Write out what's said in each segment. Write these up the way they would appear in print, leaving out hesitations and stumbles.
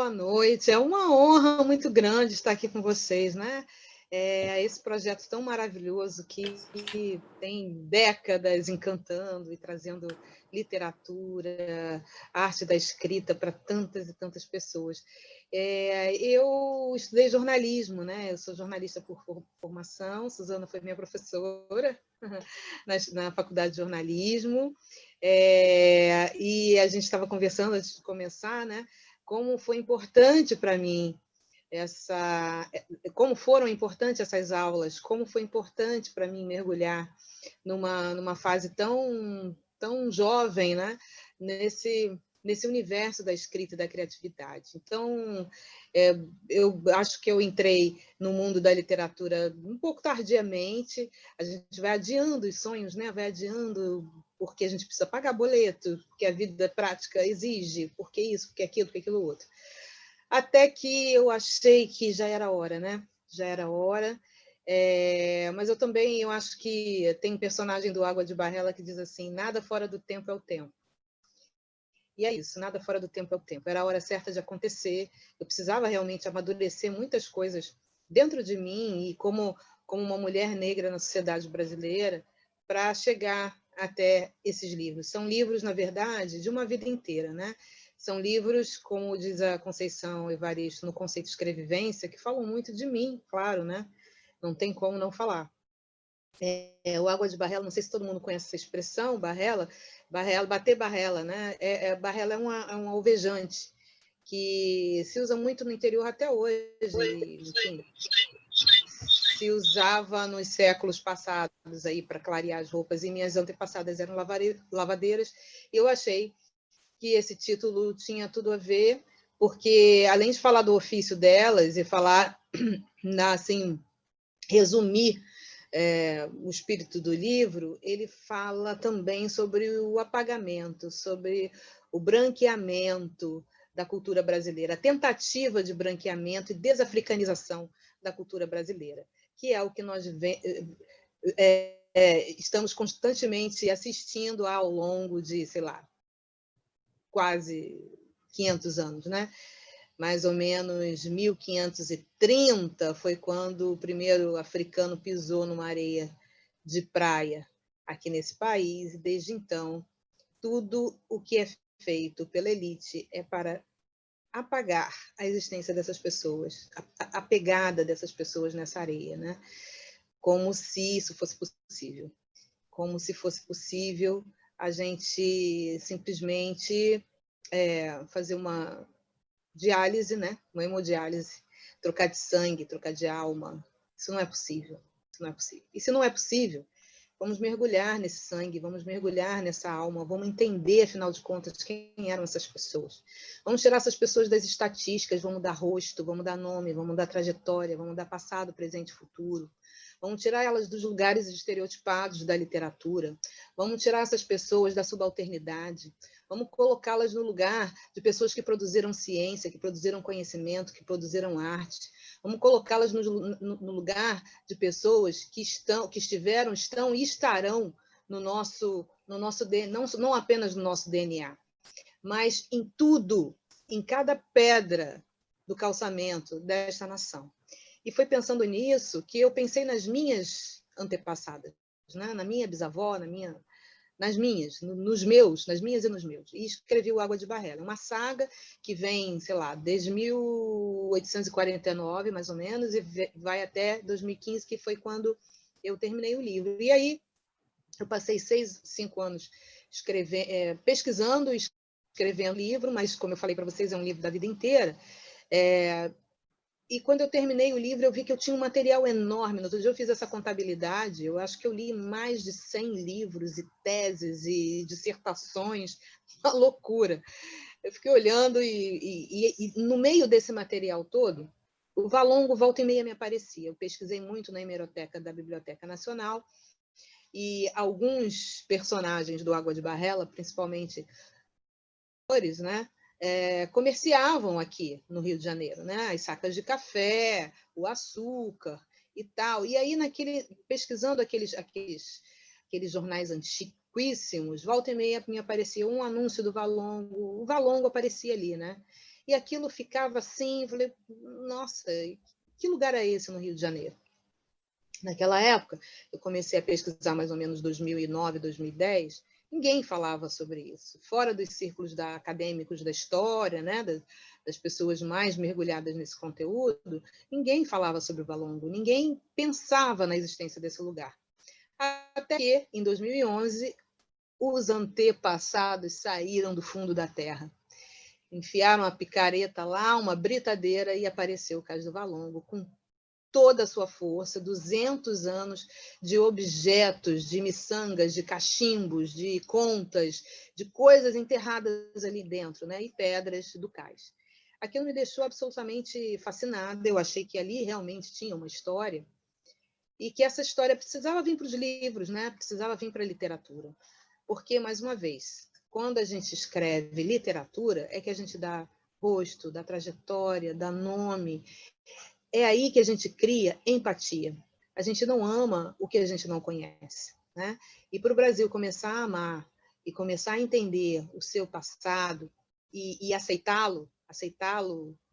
Boa noite, é uma honra muito grande estar aqui com vocês, né? Esse projeto tão maravilhoso que tem décadas encantando e trazendo literatura, arte da escrita para tantas e tantas pessoas. Eu estudei jornalismo, né? Eu sou jornalista por formação, Suzana foi minha professora na faculdade de jornalismo, e a gente estava conversando antes de começar, né? Como foi importante para mim como foram importantes essas aulas, como foi importante para mim mergulhar numa fase tão jovem, né? Nesse universo da escrita e da criatividade. Então, eu acho que eu entrei no mundo da literatura um pouco tardiamente, a gente vai adiando os sonhos, né? Vai adiando porque a gente precisa pagar boleto, porque a vida prática exige, porque isso, porque aquilo outro. Até que eu achei que já era hora, né? Já era hora. Mas eu acho que tem um personagem do Água de Barrela que diz assim: nada fora do tempo é o tempo. E é isso, nada fora do tempo é o tempo. Era a hora certa de acontecer. Eu precisava realmente amadurecer muitas coisas dentro de mim e como uma mulher negra na sociedade brasileira para chegar até esses livros. São livros, na verdade, de uma vida inteira, né? São livros, como diz a Conceição Evaristo no conceito de escrevivência, que falam muito de mim, claro, né? Não tem como não falar. O Água de Barrela, não sei se todo mundo conhece essa expressão, barrela, bater barrela, né? Barrela é um alvejante que se usa muito no interior até hoje, enfim, se usava nos séculos passados aí para clarear as roupas, e minhas antepassadas eram lavadeiras. Eu achei que esse título tinha tudo a ver, porque além de falar do ofício delas e falar, assim, resumir o espírito do livro, ele fala também sobre o apagamento, sobre o branqueamento da cultura brasileira, a tentativa de branqueamento e desafricanização da cultura brasileira, que é o que nós estamos constantemente assistindo ao longo de, sei lá, quase 500 anos, né? Mais ou menos 1530 foi quando o primeiro africano pisou numa areia de praia aqui nesse país, e desde então tudo o que é feito pela elite é para apagar a existência dessas pessoas, a pegada dessas pessoas nessa areia, né? Como se isso fosse possível, como se fosse possível a gente simplesmente fazer uma diálise, né? Uma hemodiálise, trocar de sangue, trocar de alma. Isso não é possível. Isso não é possível. E se não é possível, vamos mergulhar nesse sangue, vamos mergulhar nessa alma, vamos entender, afinal de contas, quem eram essas pessoas. Vamos tirar essas pessoas das estatísticas, vamos dar rosto, vamos dar nome, vamos dar trajetória, vamos dar passado, presente e futuro. Vamos tirar elas dos lugares estereotipados da literatura. Vamos tirar essas pessoas da subalternidade. Vamos colocá-las no lugar de pessoas que produziram ciência, que produziram conhecimento, que produziram arte. Vamos colocá-las no lugar de pessoas que estiveram, estão e estarão no nosso não apenas no nosso DNA, mas em tudo, em cada pedra do calçamento desta nação. E foi pensando nisso que eu pensei nas minhas antepassadas, né? Na minha bisavó, nas minhas e nos meus. E escrevi o Água de Barrela, uma saga que vem, sei lá, desde 1849, mais ou menos, e vai até 2015, que foi quando eu terminei o livro. E aí eu passei 5 anos pesquisando e escrevendo o livro, mas, como eu falei para vocês, é um livro da vida inteira. E quando eu terminei o livro, eu vi que eu tinha um material enorme. No outro dia eu fiz essa contabilidade, eu acho que eu li mais de 100 livros e teses e dissertações, uma loucura. Eu fiquei olhando e no meio desse material todo, o Valongo volta e meia me aparecia. Eu pesquisei muito na hemeroteca da Biblioteca Nacional e alguns personagens do Água de Barrela, principalmente atores, né? Comerciavam aqui no Rio de Janeiro, né? As sacas de café, o açúcar e tal. E aí, pesquisando aqueles jornais antiquíssimos, volta e meia me aparecia um anúncio do Valongo, o Valongo aparecia ali, né? e aquilo ficava assim, eu falei, nossa, que lugar é esse no Rio de Janeiro? Naquela época, eu comecei a pesquisar mais ou menos 2009, 2010, ninguém falava sobre isso. Fora dos círculos acadêmicos da história, né, das pessoas mais mergulhadas nesse conteúdo, ninguém falava sobre o Valongo, ninguém pensava na existência desse lugar. Até que, em 2011, os antepassados saíram do fundo da terra. Enfiaram a picareta lá, uma britadeira, e apareceu o Cais do Valongo, com toda a sua força, 200 anos de objetos, de miçangas, de cachimbos, de contas, de coisas enterradas ali dentro, né? E pedras do cais. Aquilo me deixou absolutamente fascinada. Eu achei que ali realmente tinha uma história e que essa história precisava vir para os livros, né? Precisava vir para a literatura. Porque, mais uma vez, quando a gente escreve literatura, é que a gente dá rosto, dá trajetória, dá nome. É aí que a gente cria empatia. A gente não ama o que a gente não conhece, né? E para o Brasil começar a amar e começar a entender o seu passado e aceitá-lo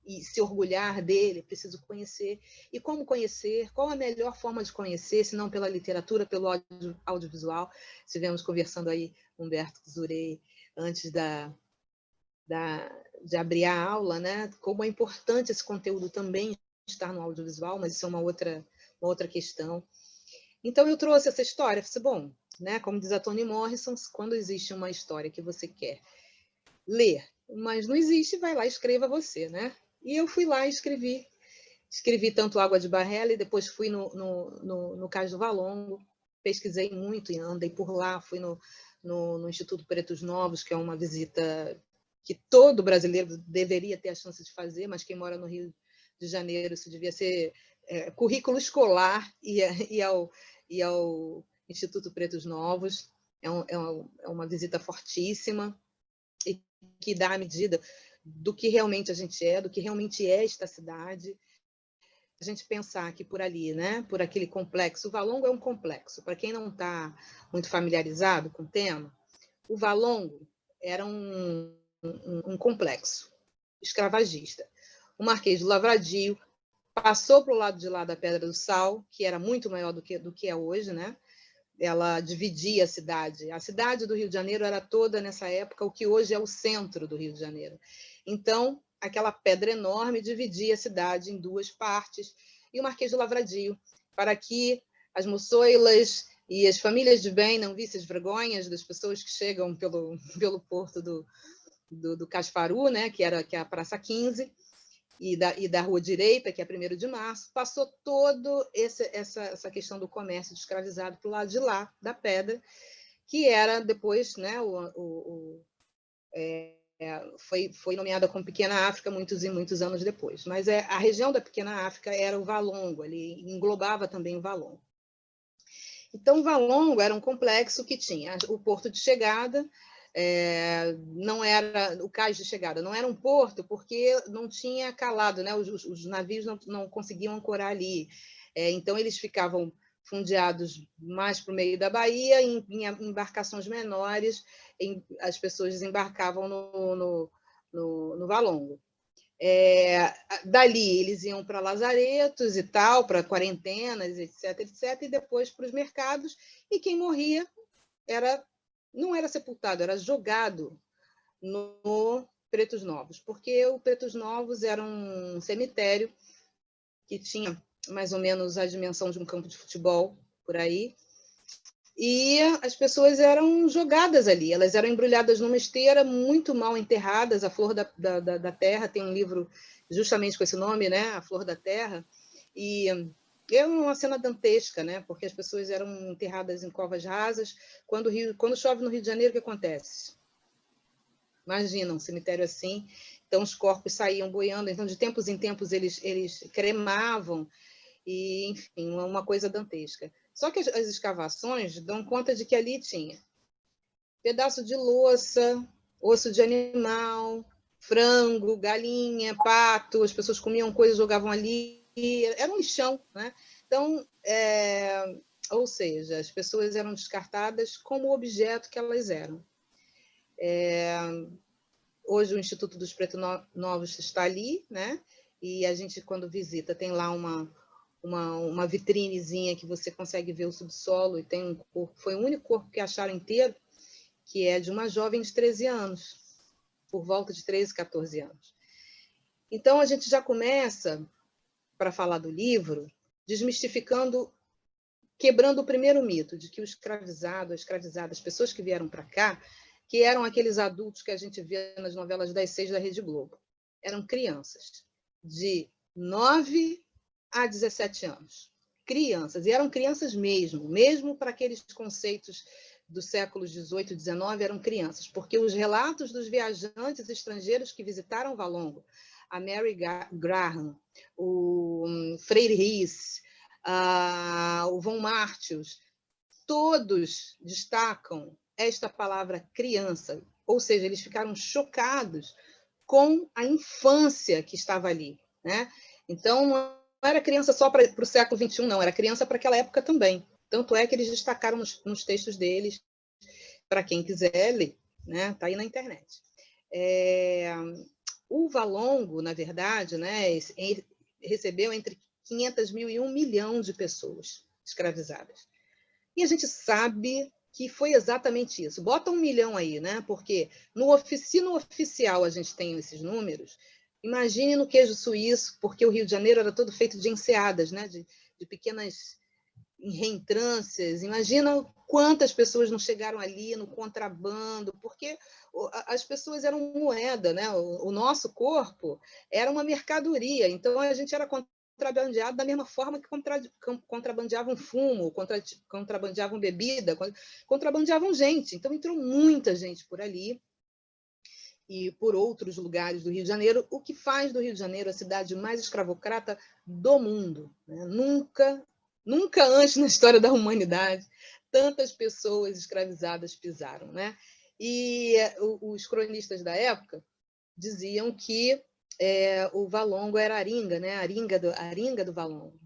e se orgulhar dele, preciso conhecer. E como conhecer? Qual a melhor forma de conhecer, se não pela literatura, pelo audiovisual? Estivemos conversando aí, Humberto Zurei, antes de abrir a aula, né? Como é importante esse conteúdo também estar no audiovisual, mas isso é uma outra questão. Então, eu trouxe essa história. Falei, bom, né? Como diz a Toni Morrison, quando existe uma história que você quer ler, mas não existe, vai lá e escreva você, né? E eu fui lá e escrevi. Escrevi tanto Água de Barrela e depois fui no Cais do Valongo, pesquisei muito e andei por lá, fui no Instituto Pretos Novos, que é uma visita que todo brasileiro deveria ter a chance de fazer, mas quem mora no Rio de Janeiro, isso devia ser currículo escolar e ao Instituto Pretos Novos. É uma visita fortíssima e que dá a medida do que realmente a gente é, do que realmente é esta cidade. A gente pensar que por ali, né, por aquele complexo, o Valongo é um complexo. Para quem não está muito familiarizado com o tema, o Valongo era um complexo escravagista. O Marquês do Lavradio passou para o lado de lá da Pedra do Sal, que era muito maior do que é hoje, né? Ela dividia a cidade. A cidade do Rio de Janeiro era toda, nessa época, o que hoje é o centro do Rio de Janeiro. Então, aquela pedra enorme dividia a cidade em duas partes, e o Marquês do Lavradio, para que as moçoilas e as famílias de bem não vissem as vergonhas das pessoas que chegam pelo porto do Casparu, né, que é a Praça 15, e da Rua Direita, que é 1º de março, passou toda essa questão do comércio de escravizado para o lado de lá, da pedra, que era depois, né, foi nomeada como Pequena África muitos e muitos anos depois. Mas a região da Pequena África era o Valongo, ele englobava também o Valongo. Então, o Valongo era um complexo que tinha o porto de chegada, não era o cais de chegada, não era um porto porque não tinha calado, né? Os navios não conseguiam ancorar ali. Então, eles ficavam fundeados mais para o meio da Bahia, em embarcações menores, as pessoas desembarcavam no Valongo. Dali eles iam para lazaretos e tal, para quarentenas, etc, etc, e depois para os mercados, e quem morria não era sepultado, era jogado no Pretos Novos, porque o Pretos Novos era um cemitério que tinha mais ou menos a dimensão de um campo de futebol, por aí, e as pessoas eram jogadas ali, elas eram embrulhadas numa esteira, muito mal enterradas. A Flor da Terra tem um livro justamente com esse nome, né? A Flor da Terra, e é uma cena dantesca, né? Porque as pessoas eram enterradas em covas rasas. Quando chove no Rio de Janeiro, o que acontece? Imagina um cemitério assim. Então os corpos saíam boiando, então de tempos em tempos eles cremavam, e enfim, uma coisa dantesca. Só que as escavações dão conta de que ali tinha pedaço de louça, osso de animal, frango, galinha, pato, as pessoas comiam coisas, jogavam ali, era um lixão, né? Então, ou seja, as pessoas eram descartadas como o objeto que elas eram. hoje o Instituto dos Pretos Novos está ali, né? E a gente, quando visita, tem lá uma vitrinezinha que você consegue ver o subsolo, e tem um corpo, foi o único corpo que acharam inteiro, que é de uma jovem de 13 anos, por volta de 13, 14 anos. Então, a gente já começa, para falar do livro, desmistificando, quebrando o primeiro mito, de que o escravizado, a escravizada, as pessoas que vieram para cá, que eram aqueles adultos que a gente vê nas novelas das 6 da Rede Globo, eram crianças de 9 a 17 anos. Crianças, e eram crianças mesmo para aqueles conceitos dos séculos 18 e 19, eram crianças, porque os relatos dos viajantes estrangeiros que visitaram Valongo, a Mary Graham, o Freire Ries, o Von Martius, todos destacam esta palavra criança, ou seja, eles ficaram chocados com a infância que estava ali, né? Então, não era criança só para o século XXI, não, era criança para aquela época também. Tanto é que eles destacaram nos textos deles, para quem quiser ler, né? Está aí na internet. O Valongo, na verdade, né, recebeu entre 500 mil e 1 milhão de pessoas escravizadas. E a gente sabe que foi exatamente isso. Bota 1 milhão aí, né? Porque no oficial a gente tem esses números. Imagine no queijo suíço, porque o Rio de Janeiro era todo feito de enseadas, né? De pequenas reentrâncias. Imagina quantas pessoas não chegaram ali no contrabando, porque as pessoas eram moeda, né? O nosso corpo era uma mercadoria, então a gente era contrabandeado da mesma forma que contrabandeavam fumo, contrabandeavam bebida, contrabandeavam gente. Então entrou muita gente por ali e por outros lugares do Rio de Janeiro, o que faz do Rio de Janeiro a cidade mais escravocrata do mundo, né? Nunca antes na história da humanidade tantas pessoas escravizadas pisaram, né? E os cronistas da época diziam que o Valongo era Aringa, né? Aringa do Valongo.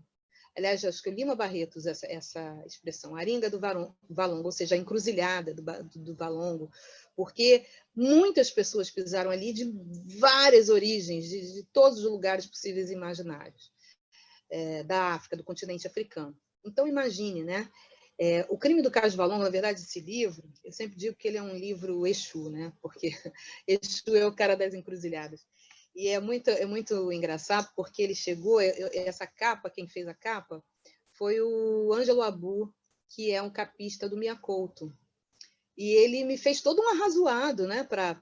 Aliás, acho que Lima Barreto usa essa expressão, Aringa do Valongo, ou seja, a encruzilhada do Valongo, porque muitas pessoas pisaram ali de várias origens, de todos os lugares possíveis e imaginários, da África, do continente africano. Então, imagine, né? O Crime do Caso Valongo, na verdade, esse livro, eu sempre digo que ele é um livro Exu, né? Porque Exu é o cara das encruzilhadas. E é muito engraçado, porque ele chegou, essa capa, quem fez a capa, foi o Ângelo Abu, que é um capista do Mia Couto. E ele me fez todo um arrazoado, né, para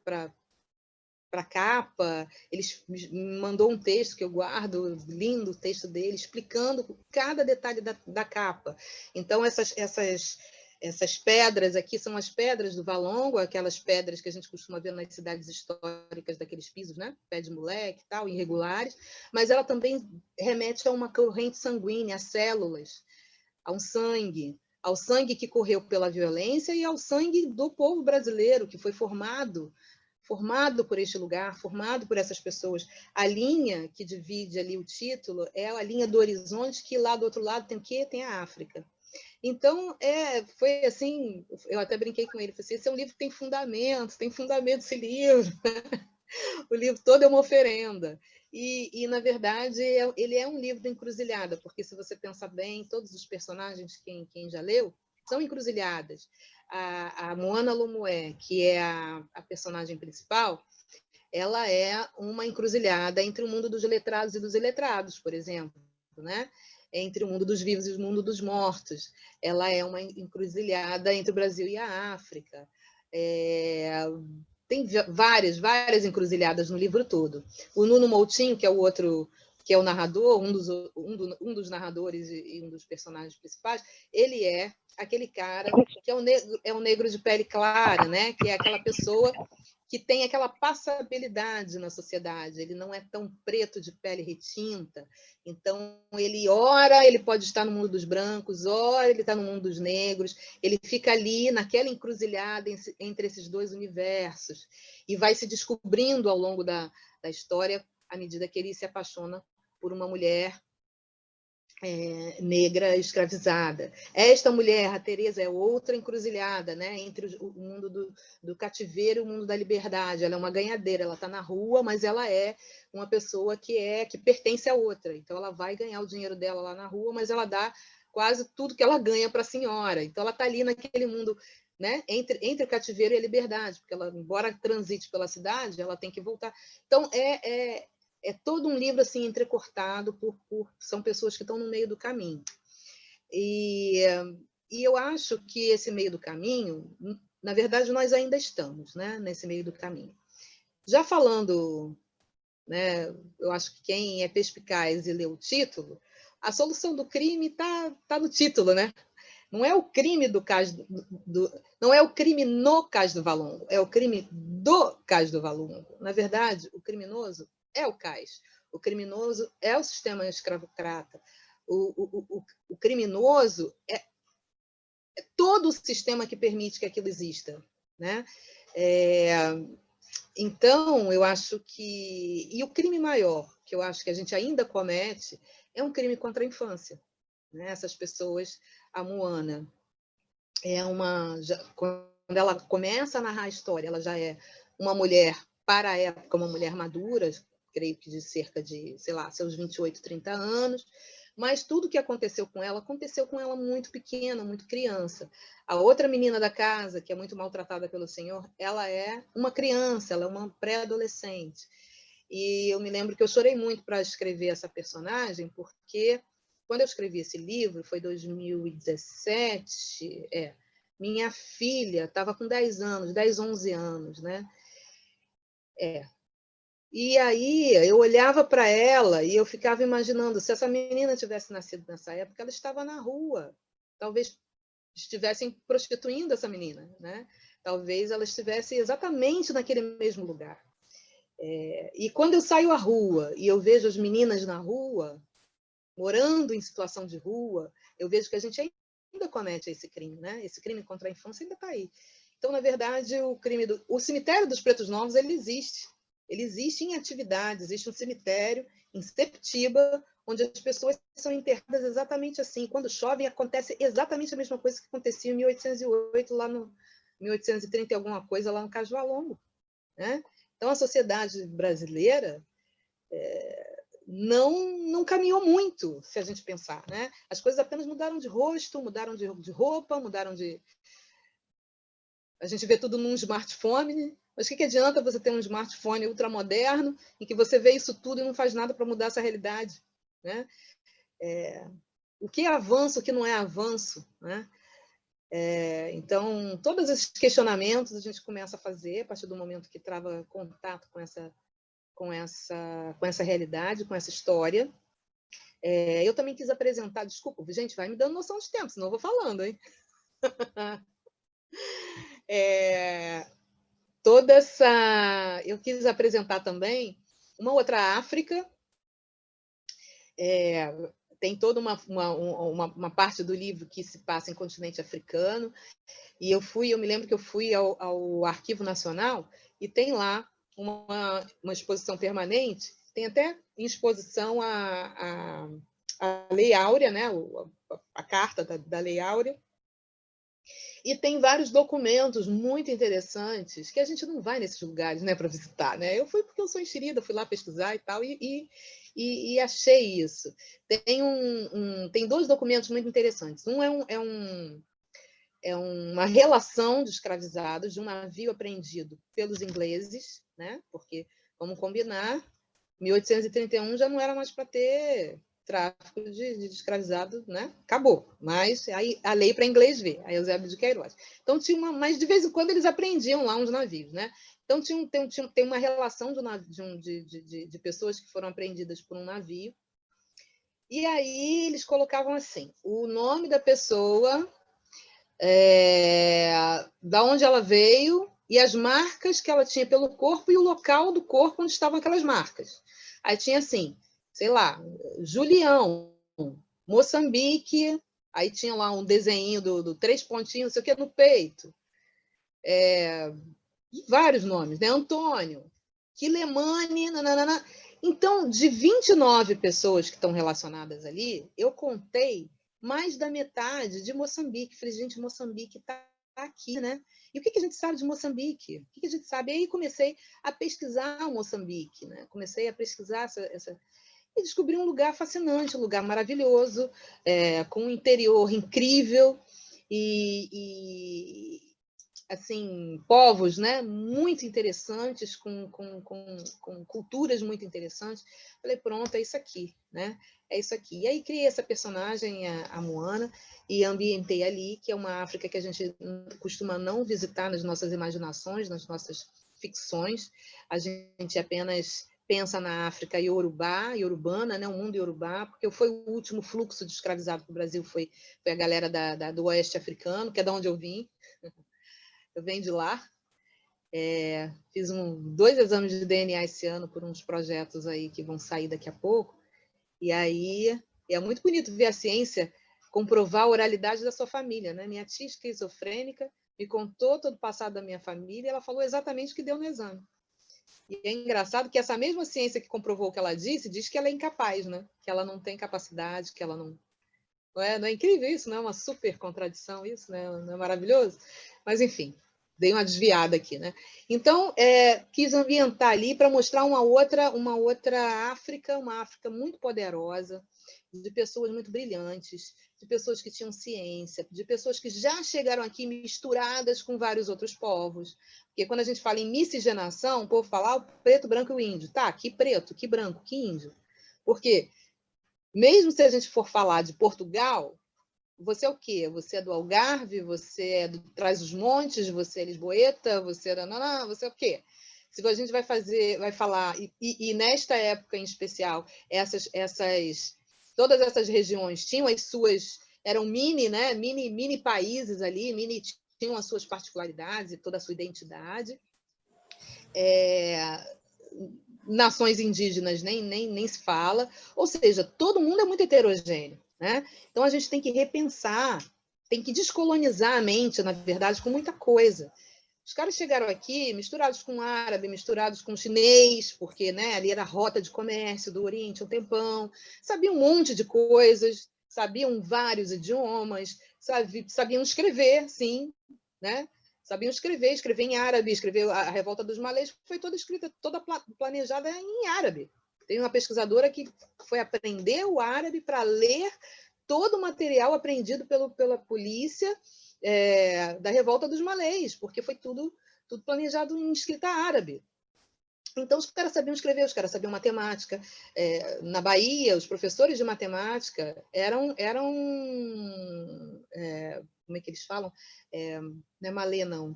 a capa. Ele me mandou um texto que eu guardo, lindo o texto dele, explicando cada detalhe da capa. Então, essas pedras aqui são as pedras do Valongo, aquelas pedras que a gente costuma ver nas cidades históricas, daqueles pisos, né? Pé de moleque e tal, irregulares, mas ela também remete a uma corrente sanguínea, a células, a um sangue, ao sangue que correu pela violência e ao sangue do povo brasileiro, que foi formado por este lugar, formado por essas pessoas. A linha que divide ali o título é a linha do horizonte, que lá do outro lado tem o quê? Tem a África. Então, foi assim, eu até brinquei com ele, falei assim, esse é um livro que tem fundamento esse livro. O livro todo é uma oferenda. E na verdade, ele é um livro de encruzilhada, porque se você pensar bem, todos os personagens, quem já leu, são encruzilhadas. A Moana Lomoé, que é a personagem principal, ela é uma encruzilhada entre o mundo dos letrados e dos iletrados, por exemplo, né? Entre o mundo dos vivos e o mundo dos mortos. Ela é uma encruzilhada entre o Brasil e a África. Tem várias encruzilhadas no livro todo. O Nuno Moutinho, que é o outro, que é o narrador, um dos narradores e um dos personagens principais, ele é aquele cara que é um negro de pele clara, né? Que é aquela pessoa que tem aquela passabilidade na sociedade. Ele não é tão preto de pele retinta. Então, ele pode estar no mundo dos brancos, ora ele está no mundo dos negros. Ele fica ali naquela encruzilhada entre esses dois universos e vai se descobrindo ao longo da história à medida que ele se apaixona por uma mulher negra escravizada. Esta mulher, a Teresa, é outra encruzilhada, né, entre o mundo do cativeiro e o mundo da liberdade. Ela é uma ganhadeira, ela está na rua, mas ela é uma pessoa que pertence a outra. Então, ela vai ganhar o dinheiro dela lá na rua, mas ela dá quase tudo que ela ganha para a senhora. Então, ela está ali naquele mundo, né, entre o cativeiro e a liberdade, porque ela, embora transite pela cidade, ela tem que voltar. Então, é todo um livro assim entrecortado são pessoas que estão no meio do caminho. E eu acho que esse meio do caminho, na verdade, nós ainda estamos, né, nesse meio do caminho. Já falando, né, eu acho que quem é perspicaz e lê o título, a solução do crime tá no título, né? Não é o crime do Cais não é o crime no Cais do Valongo, é o crime do Cais do Valongo. Na verdade, o criminoso é o Cais. O criminoso é o sistema escravocrata. O criminoso é todo o sistema que permite que aquilo exista, né? Então, eu acho que... E o crime maior, que eu acho que a gente ainda comete, é um crime contra a infância. Né? Essas pessoas, a Moana, quando ela começa a narrar a história, ela já é uma mulher, para a época, uma mulher madura, creio que de cerca de, sei lá, seus 28, 30 anos, mas tudo que aconteceu com ela muito pequena, muito criança. A outra menina da casa, que é muito maltratada pelo senhor, ela é uma criança, ela é uma pré-adolescente. E eu me lembro que eu chorei muito para escrever essa personagem, porque quando eu escrevi esse livro, foi 2017, minha filha estava com 10 anos, 10, 11 anos, né? E aí eu olhava para ela e eu ficava imaginando, se essa menina tivesse nascido nessa época, ela estava na rua. Talvez estivessem prostituindo essa menina, né? Talvez ela estivesse exatamente naquele mesmo lugar. E quando eu saio à rua e eu vejo as meninas na rua, morando em situação de rua, eu vejo que a gente ainda comete esse crime, né? Esse crime contra a infância ainda está aí. Então, na verdade, o cemitério dos Pretos Novos, ele existe. Ele existe em atividade, existe um cemitério em Septiba, onde as pessoas são enterradas exatamente assim. Quando chove, acontece exatamente a mesma coisa que acontecia em 1808, lá no 1830 e alguma coisa, lá no Cais do Valongo, né? Então, a sociedade brasileira não caminhou muito, se a gente pensar, né? As coisas apenas mudaram de rosto, mudaram de roupa, mudaram de... A gente vê tudo num smartphone, mas o que adianta você ter um smartphone ultramoderno em que você vê isso tudo e não faz nada para mudar essa realidade, né? O que é avanço, o que não é avanço, né? Então, todos esses questionamentos a gente começa a fazer a partir do momento que trava contato com essa realidade, com essa história. Eu também quis apresentar, desculpa, gente, vai me dando noção de tempo, senão eu vou falando, hein? Toda essa... Eu quis apresentar também uma outra África. Tem toda uma parte do livro que se passa em continente africano. E eu me lembro que eu fui ao Arquivo Nacional e tem lá uma exposição permanente, tem até em exposição a Lei Áurea, né? a carta da Lei Áurea, e tem vários documentos muito interessantes que a gente não vai nesses lugares, né, para visitar, né? Eu fui porque eu sou enxerida, fui lá pesquisar e tal, e achei isso. Tem dois documentos muito interessantes. Um é uma relação de escravizados de um navio apreendido pelos ingleses, né? Porque, vamos combinar, 1831 já não era mais para ter tráfico de escravizado, né? Acabou. Mas aí a lei para inglês ver, a Eusébio de Queiroz. Então mas de vez em quando eles apreendiam lá uns navios, né? Então tem uma relação de pessoas que foram apreendidas por um navio. E aí eles colocavam assim: o nome da pessoa, da onde ela veio e as marcas que ela tinha pelo corpo e o local do corpo onde estavam aquelas marcas. Aí tinha assim, sei lá, Julião, Moçambique, aí tinha lá um desenho do 3 pontinhos, não sei o que, no peito. Vários nomes, né? Antônio, Quilemane, nananana. Então, de 29 pessoas que estão relacionadas ali, eu contei mais da metade de Moçambique. Falei, gente, Moçambique está aqui, né? E o que a gente sabe de Moçambique? O que a gente sabe? E aí comecei a pesquisar o Moçambique, né? Comecei a pesquisar e descobri um lugar fascinante, um lugar maravilhoso, com um interior incrível e assim, povos, né, muito interessantes, com culturas muito interessantes. Falei, pronto, é isso aqui, né? É isso aqui. E aí criei essa personagem, a Moana, e ambientei ali, que é uma África que a gente costuma não visitar nas nossas imaginações, nas nossas ficções. A gente apenas pensa na África iorubana, né, o mundo iorubá, porque foi o último fluxo de escravizado para o Brasil, foi a galera do oeste africano, que é de onde eu vim. Eu venho de lá. Fiz 2 exames de DNA esse ano por uns projetos aí que vão sair daqui a pouco. E aí é muito bonito ver a ciência comprovar a oralidade da sua família, né? Minha tia esquizofrênica me contou todo o passado da minha família e ela falou exatamente o que deu no exame. E é engraçado que essa mesma ciência que comprovou o que ela disse, diz que ela é incapaz, né? Que ela não tem capacidade, que ela não... Não é incrível isso? Não é uma super contradição isso? Né? Não é maravilhoso? Mas, enfim, dei uma desviada aqui, né? Então, quis ambientar ali para mostrar uma outra África, uma África muito poderosa, de pessoas muito brilhantes, de pessoas que tinham ciência, de pessoas que já chegaram aqui misturadas com vários outros povos. Porque quando a gente fala em miscigenação, o povo fala o preto, branco e o índio. Tá, que preto, que branco, que índio. Por quê? Mesmo se a gente for falar de Portugal, você é o quê? Você é do Algarve, você é do Trás-os-Montes, você é lisboeta, você é da... você é o quê? Se a gente vai falar, e nesta época em especial, todas essas regiões tinham as suas, eram né? Mini países ali, tinham as suas particularidades e toda a sua identidade. Nações indígenas nem se fala, ou seja, todo mundo é muito heterogêneo, né? Então a gente tem que repensar, tem que descolonizar a mente, na verdade, com muita coisa. Os caras chegaram aqui misturados com árabe, misturados com chinês, porque, né, ali era a rota de comércio do Oriente um tempão, sabiam um monte de coisas, sabiam vários idiomas, sabiam escrever, sim, né? Sabiam escrever em árabe, escrever a Revolta dos Malês, foi toda escrita, toda planejada em árabe. Tem uma pesquisadora que foi aprender o árabe para ler todo o material aprendido pela polícia da Revolta dos Malês, porque foi tudo planejado em escrita árabe. Então, os caras sabiam escrever, os caras sabiam matemática. Na Bahia, os professores de matemática eram como é que eles falam? Não é malê, não.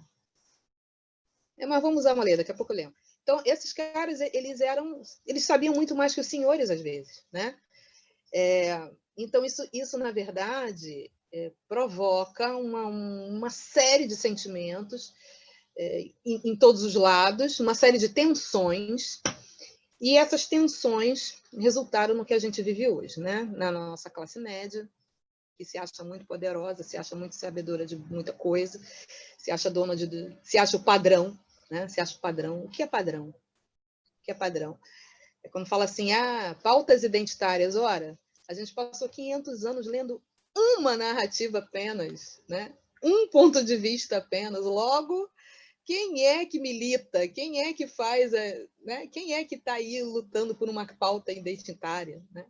Mas vamos usar malê, daqui a pouco eu lembro. Então, esses caras, eles sabiam muito mais que os senhores, às vezes, né? Então, isso na verdade, provoca uma série de sentimentos em todos os lados, uma série de tensões, e essas tensões resultaram no que a gente vive hoje, né? Na nossa classe média, que se acha muito poderosa, se acha muito sabedora de muita coisa, se acha se acha o padrão, né? Se acha o padrão. O que é padrão? O que é padrão? É quando fala assim, pautas identitárias, ora, a gente passou 500 anos lendo uma narrativa apenas, né? Um ponto de vista apenas, logo, quem é que milita? Quem é que faz, né? Quem é que está aí lutando por uma pauta identitária, né?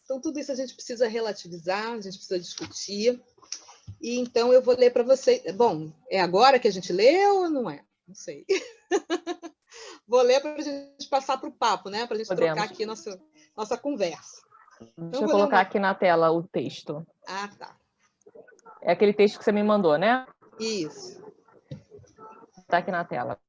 Então, tudo isso a gente precisa relativizar, a gente precisa discutir. E então eu vou ler para vocês. Bom, é agora que a gente lê ou não é? Não sei. Vou ler para a gente passar para o papo, né? Para a gente trocar aqui nossa conversa. Deixa eu colocar aqui na tela o texto. Ah, tá. É aquele texto que você me mandou, né? Isso. Está aqui na tela.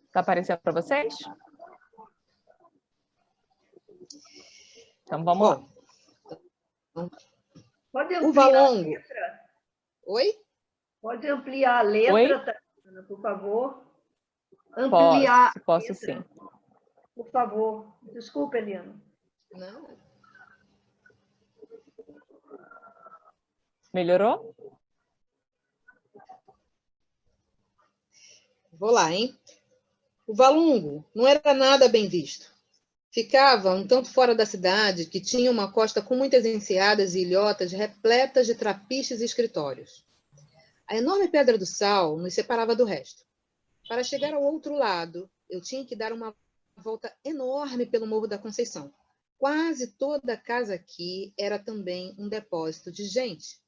Está aparecendo para vocês? Então, vamos lá. Pode O ampliar a Valongo. letra? Oi? Pode ampliar a letra, Oi? Tatiana, por favor? Ampliar Posso sim. por favor. Desculpa, Eliana. Não. Melhorou? Vou lá, hein? O Valongo não era nada bem visto. Ficava um tanto fora da cidade, que tinha uma costa com muitas enseadas e ilhotas repletas de trapiches e escritórios. A enorme Pedra do Sal nos separava do resto. Para chegar ao outro lado, eu tinha que dar uma volta enorme pelo Morro da Conceição. Quase toda a casa aqui era também um depósito de gente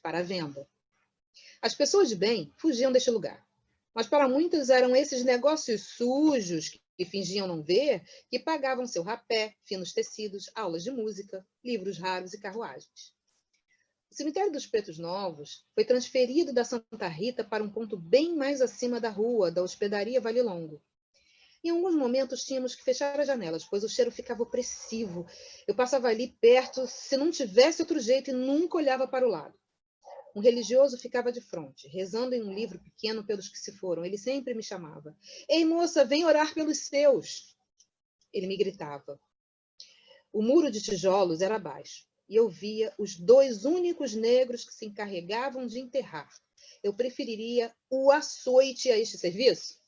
para venda. As pessoas de bem fugiam deste lugar, mas para muitos eram esses negócios sujos que fingiam não ver que pagavam seu rapé, finos tecidos, aulas de música, livros raros e carruagens. O cemitério dos Pretos Novos foi transferido da Santa Rita para um ponto bem mais acima da rua da hospedaria Vale Longo. Em alguns momentos tínhamos que fechar as janelas, pois o cheiro ficava opressivo. Eu passava ali perto, se não tivesse outro jeito, e nunca olhava para o lado. Um religioso ficava de fronte, rezando em um livro pequeno pelos que se foram. Ele sempre me chamava. Ei, moça, vem orar pelos seus. Ele me gritava. O muro de tijolos era baixo, e eu via os dois únicos negros que se encarregavam de enterrar. Eu preferiria o açoite a este serviço.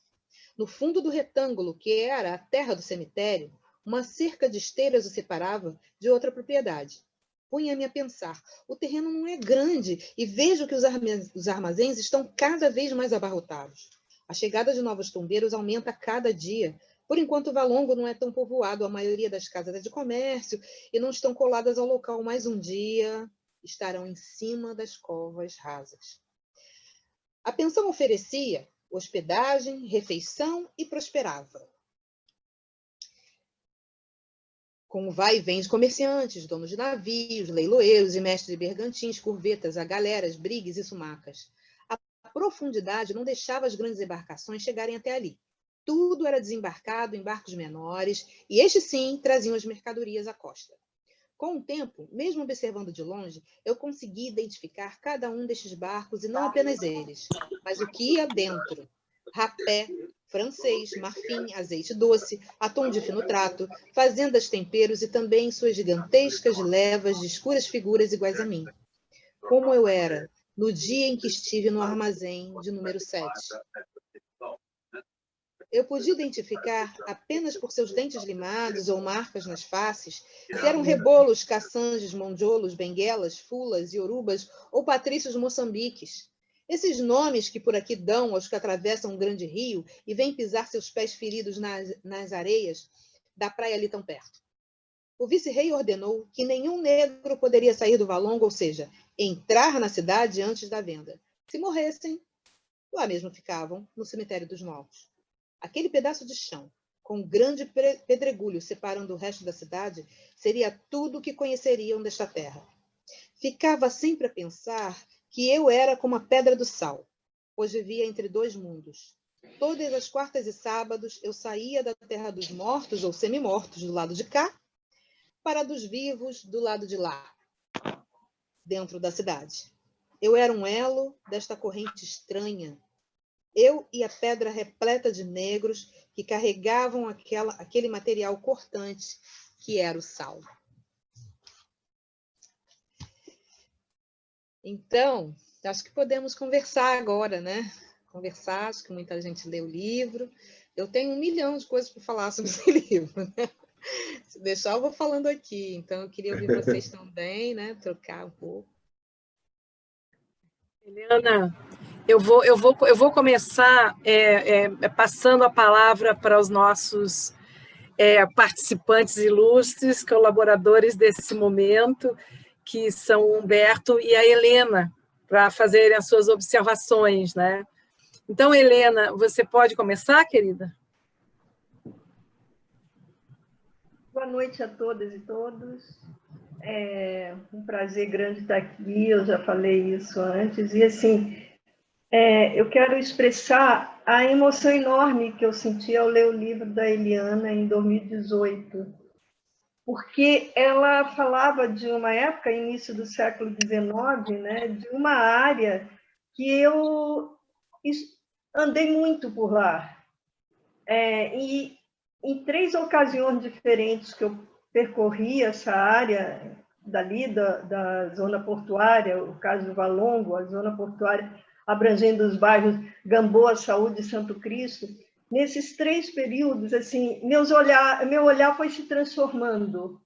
No fundo do retângulo, que era a terra do cemitério, uma cerca de esteiras o separava de outra propriedade. Punha-me a pensar, o terreno não é grande e vejo que os armazéns estão cada vez mais abarrotados. A chegada de novos tombeiros aumenta a cada dia. Por enquanto, o Valongo não é tão povoado, a maioria das casas é de comércio e não estão coladas ao local, mas um dia estarão em cima das covas rasas. A pensão oferecia hospedagem, refeição e prosperava. Com o vai e vem de comerciantes, donos de navios, leiloeiros e mestres de bergantins, curvetas, galeras, brigues e sumacas. A profundidade não deixava as grandes embarcações chegarem até ali. Tudo era desembarcado em barcos menores e estes sim traziam as mercadorias à costa. Com o tempo, mesmo observando de longe, eu consegui identificar cada um destes barcos e não apenas eles, mas o que ia dentro. Rapé, francês, marfim, azeite doce, atum de fino trato, fazendas temperos e também suas gigantescas levas de escuras figuras iguais a mim. Como eu era no dia em que estive no armazém de número 7. Eu podia identificar, apenas por seus dentes limados ou marcas nas faces, se eram rebolos, caçanjes, mondiolos, benguelas, fulas, iorubas ou patrícios moçambiques. Esses nomes que por aqui dão aos que atravessam um grande rio e vêm pisar seus pés feridos nas areias da praia ali tão perto. O vice-rei ordenou que nenhum negro poderia sair do Valongo, ou seja, entrar na cidade antes da venda. Se morressem, lá mesmo ficavam, no cemitério dos Novos. Aquele pedaço de chão, com um grande pedregulho separando o resto da cidade, seria tudo o que conheceriam desta terra. Ficava sempre a pensar que eu era como a Pedra do Sal, pois vivia entre dois mundos. Todas as quartas e sábados eu saía da terra dos mortos ou semi-mortos do lado de cá, para a dos vivos do lado de lá, dentro da cidade. Eu era um elo desta corrente estranha. Eu e a pedra repleta de negros que carregavam aquele material cortante que era o sal. Então, acho que podemos conversar agora, né? Conversar, acho que muita gente lê o livro. Eu tenho 1 milhão de coisas para falar sobre esse livro, né? Se deixar, eu vou falando aqui. Então, eu queria ouvir vocês também, né? Trocar um pouco. Eliana, eu vou começar passando a palavra para os nossos participantes ilustres, colaboradores desse momento, que são o Humberto e a Helena, para fazerem as suas observações, né? Então, Helena, você pode começar, querida? Boa noite a todas e todos. É um prazer grande estar aqui, eu já falei isso antes. E, assim, eu quero expressar a emoção enorme que eu senti ao ler o livro da Eliana em 2018. porque ela falava de uma época, início do século XIX, né, de uma área que eu andei muito por lá. E em 3 ocasiões diferentes que eu percorri essa área dali da zona portuária, o caso do Valongo, a zona portuária abrangendo os bairros Gamboa, Saúde e Santo Cristo, nesses 3 períodos, assim, meu olhar foi se transformando.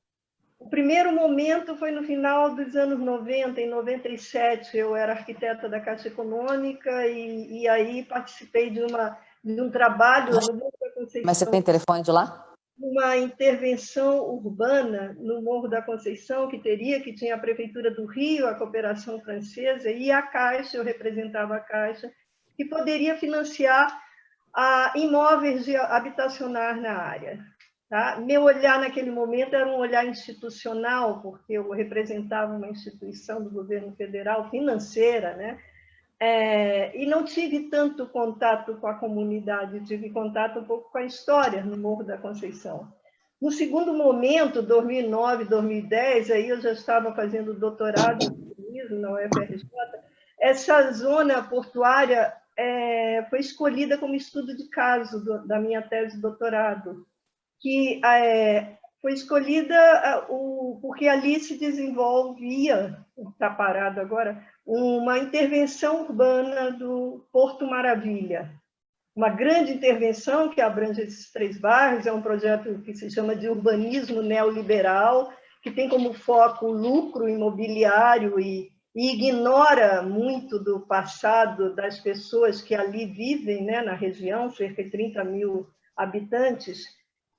O primeiro momento foi no final dos anos 90, em 97, eu era arquiteta da Caixa Econômica e aí participei de um trabalho no Morro da Conceição. Mas você tem telefone de lá? Uma intervenção urbana no Morro da Conceição, que tinha a Prefeitura do Rio, a Cooperação Francesa e a Caixa, eu representava a Caixa, que poderia financiar imóveis habitacionais na área. Tá? Meu olhar naquele momento era um olhar institucional, porque eu representava uma instituição do governo federal financeira, né? E não tive tanto contato com a comunidade, tive contato um pouco com a história no Morro da Conceição. No segundo momento, 2009, 2010, aí eu já estava fazendo doutorado em turismo na UFRJ, essa zona portuária foi escolhida como estudo de caso da minha tese de doutorado, que foi escolhida porque ali se desenvolvia, está parado agora, uma intervenção urbana do Porto Maravilha. Uma grande intervenção que abrange esses 3 bairros, é um projeto que se chama de urbanismo neoliberal, que tem como foco o lucro imobiliário e ignora muito do passado das pessoas que ali vivem, né, na região, cerca de 30 mil habitantes.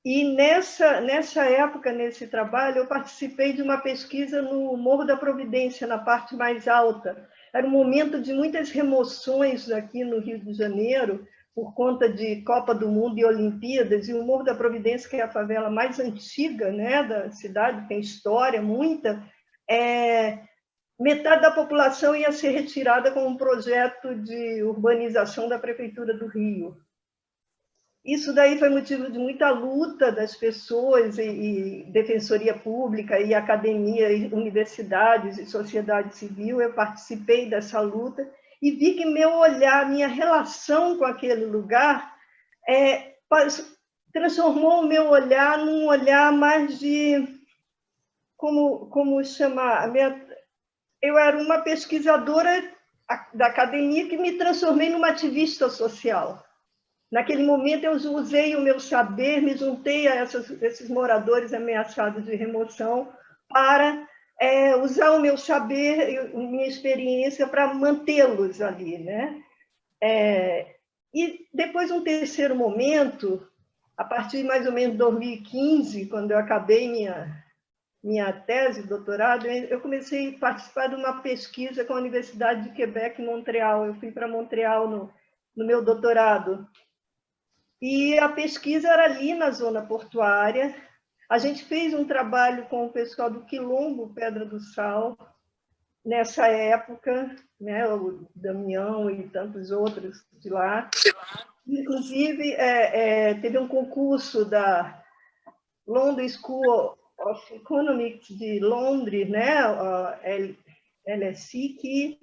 E nessa época, nesse trabalho, eu participei de uma pesquisa no Morro da Providência, na parte mais alta. Era um momento de muitas remoções aqui no Rio de Janeiro, por conta de Copa do Mundo e Olimpíadas, e o Morro da Providência, que é a favela mais antiga, né, da cidade, tem história muita, metade da população ia ser retirada com um projeto de urbanização da Prefeitura do Rio. Isso daí foi motivo de muita luta das pessoas e defensoria pública e academia, e universidades e sociedade civil. Eu participei dessa luta e vi que meu olhar, minha relação com aquele lugar transformou o meu olhar num olhar mais de, como chamar, eu era uma pesquisadora da academia que me transformei numa ativista social. Naquele momento, eu usei o meu saber, me juntei a esses moradores ameaçados de remoção para usar o meu saber, minha experiência, para mantê-los ali, né? E depois, um terceiro momento, a partir de mais ou menos 2015, quando eu acabei minha tese de doutorado, eu comecei a participar de uma pesquisa com a Universidade de Quebec, em Montreal. Eu fui para Montreal no meu doutorado. E a pesquisa era ali na zona portuária. A gente fez um trabalho com o pessoal do Quilombo, Pedra do Sal, nessa época, né, o Damião e tantos outros de lá. Inclusive, teve um concurso da London School of Economics de Londres, né, LSE, que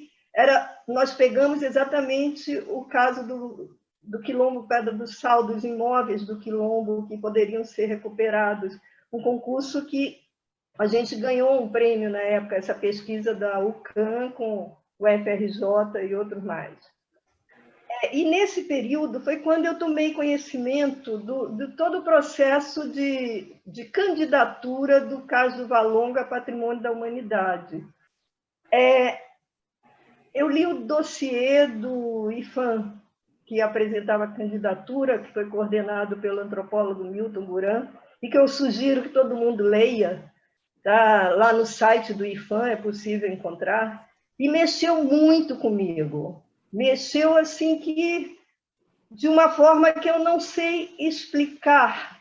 nós pegamos exatamente o caso do Quilombo Pedra do Sal, dos imóveis do Quilombo que poderiam ser recuperados. Um concurso que a gente ganhou um prêmio na época, essa pesquisa da UCAM com o FRJ e outros mais. E nesse período foi quando eu tomei conhecimento de todo o processo de candidatura do caso do Valongo a Patrimônio da Humanidade. Eu li o dossiê do IFAM, que apresentava a candidatura, que foi coordenado pelo antropólogo Milton Buran, e que eu sugiro que todo mundo leia, tá? Lá no site do IFAM é possível encontrar, e mexeu muito comigo. Mexeu assim que, de uma forma que eu não sei explicar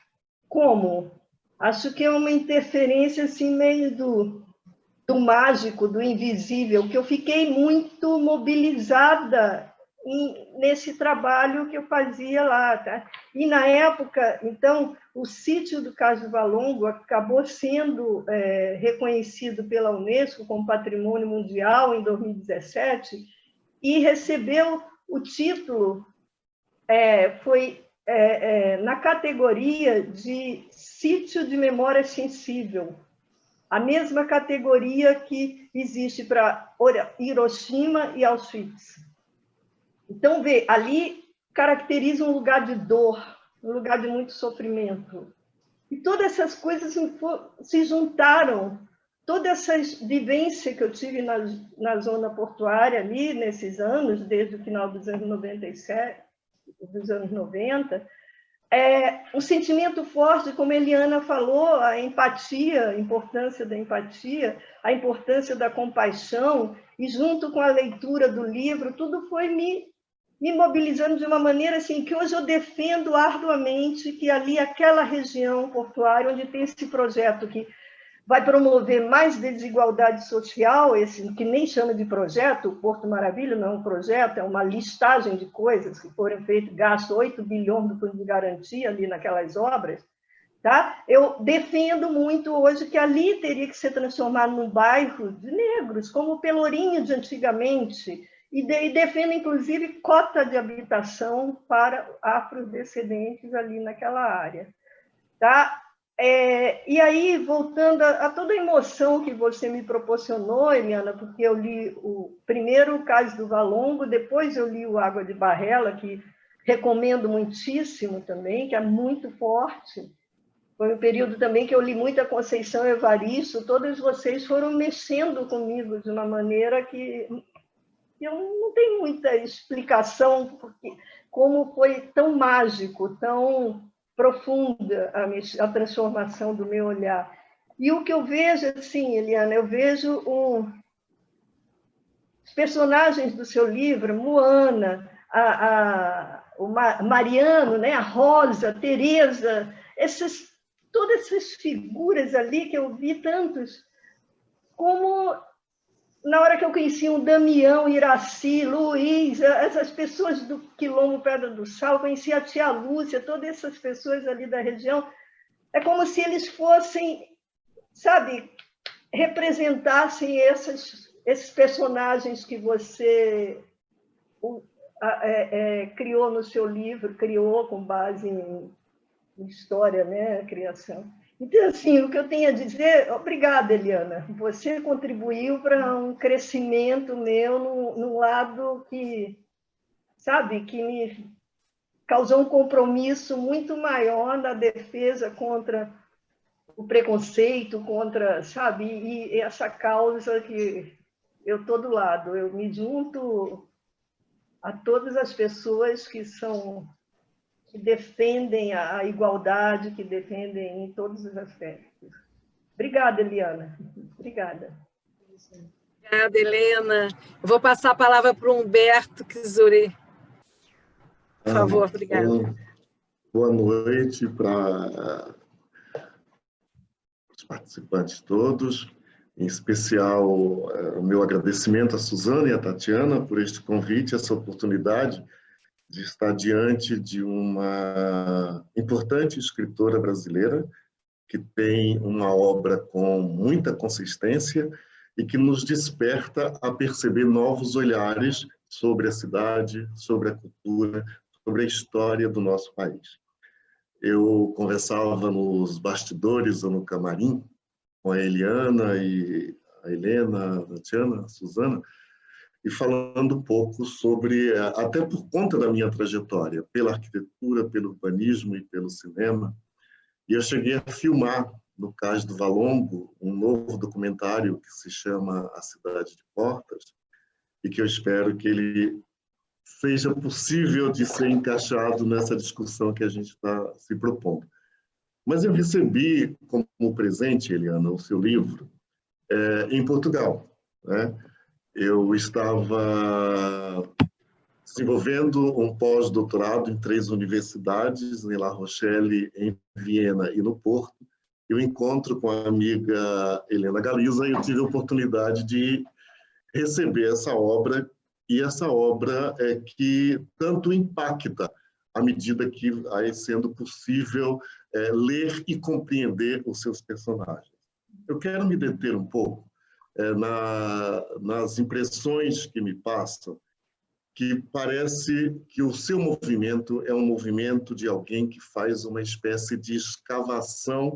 como. Acho que é uma interferência assim, meio do mágico, do invisível, que eu fiquei muito mobilizada nesse trabalho que eu fazia lá. Tá? E, na época, então, o sítio do Cais do Valongo acabou sendo reconhecido pela Unesco como Patrimônio Mundial em 2017 e recebeu o título, na categoria de Sítio de Memória Sensível, a mesma categoria que existe para Hiroshima e Auschwitz. Então, vê, ali caracteriza um lugar de dor, um lugar de muito sofrimento. E todas essas coisas se juntaram, toda essa vivência que eu tive na zona portuária ali, nesses anos, desde o final dos anos 97, dos anos 90, um sentimento forte, como a Eliana falou, a empatia, a importância da empatia, a importância da compaixão, e junto com a leitura do livro, tudo foi me mobilizando de uma maneira assim, que hoje eu defendo arduamente que ali, aquela região portuária, onde tem esse projeto que vai promover mais desigualdade social, esse que nem chama de projeto, o Porto Maravilha não é um projeto, é uma listagem de coisas que foram feitas, gasto 8 bilhões do fundo de garantia ali naquelas obras, tá? Eu defendo muito hoje que ali teria que ser transformado num bairro de negros, como o Pelourinho de antigamente, e defendo, inclusive, cota de habitação para afrodescendentes ali naquela área. Tá? E aí, voltando a toda a emoção que você me proporcionou, Eliana, porque eu li primeiro o Cais do Valongo, depois eu li o Água de Barrela, que recomendo muitíssimo também, que é muito forte. Foi um período também que eu li muito a Conceição Evaristo, todos vocês foram mexendo comigo de uma maneira que eu não tenho muita explicação, porque como foi tão mágico, tão profunda a transformação do meu olhar. E o que eu vejo, assim, Eliana, eu vejo os personagens do seu livro, Moana, o Mariano, né, a Rosa, a Teresa, todas essas figuras ali que eu vi tantos, como na hora que eu conheci o Damião, Iraci, Luiz, essas pessoas do Quilombo Pedra do Sal, conheci a tia Lúcia, todas essas pessoas ali da região, é como se eles fossem, sabe, representassem esses personagens que você criou no seu livro, criou com base em história, né, criação. Então, assim, o que eu tenho a dizer... Obrigada, Eliana. Você contribuiu para um crescimento meu num lado que, sabe, que me causou um compromisso muito maior na defesa contra o preconceito, contra, sabe, e essa causa que eu estou do lado. Eu me junto a todas as pessoas que defendem a igualdade, que defendem em todos os aspectos. Obrigada, Eliana. Obrigada. Obrigada, Helena. Eu vou passar a palavra para o Humberto Kizuri. Por favor, obrigada. Boa noite para os participantes todos, em especial o meu agradecimento à Suzana e à Tatiana por este convite, essa oportunidade de estar diante de uma importante escritora brasileira que tem uma obra com muita consistência e que nos desperta a perceber novos olhares sobre a cidade, sobre a cultura, sobre a história do nosso país. Eu conversava nos bastidores ou no camarim com a Eliana e a Helena, a Tatiana, a Suzana, e falando um pouco sobre, até por conta da minha trajetória, pela arquitetura, pelo urbanismo e pelo cinema, e eu cheguei a filmar, no Cais do Valongo, um novo documentário que se chama A Cidade de Portas, e que eu espero que ele seja possível de ser encaixado nessa discussão que a gente está se propondo. Mas eu recebi como presente, Eliana, o seu livro, em Portugal, né? Eu estava desenvolvendo um pós-doutorado em 3 universidades, em La Rochelle, em Viena e no Porto. Eu encontro com a amiga Helena Galiza e eu tive a oportunidade de receber essa obra e essa obra é que tanto impacta à medida que vai sendo possível ler e compreender os seus personagens. Eu quero me deter um pouco nas impressões que me passam, que parece que o seu movimento é um movimento de alguém que faz uma espécie de escavação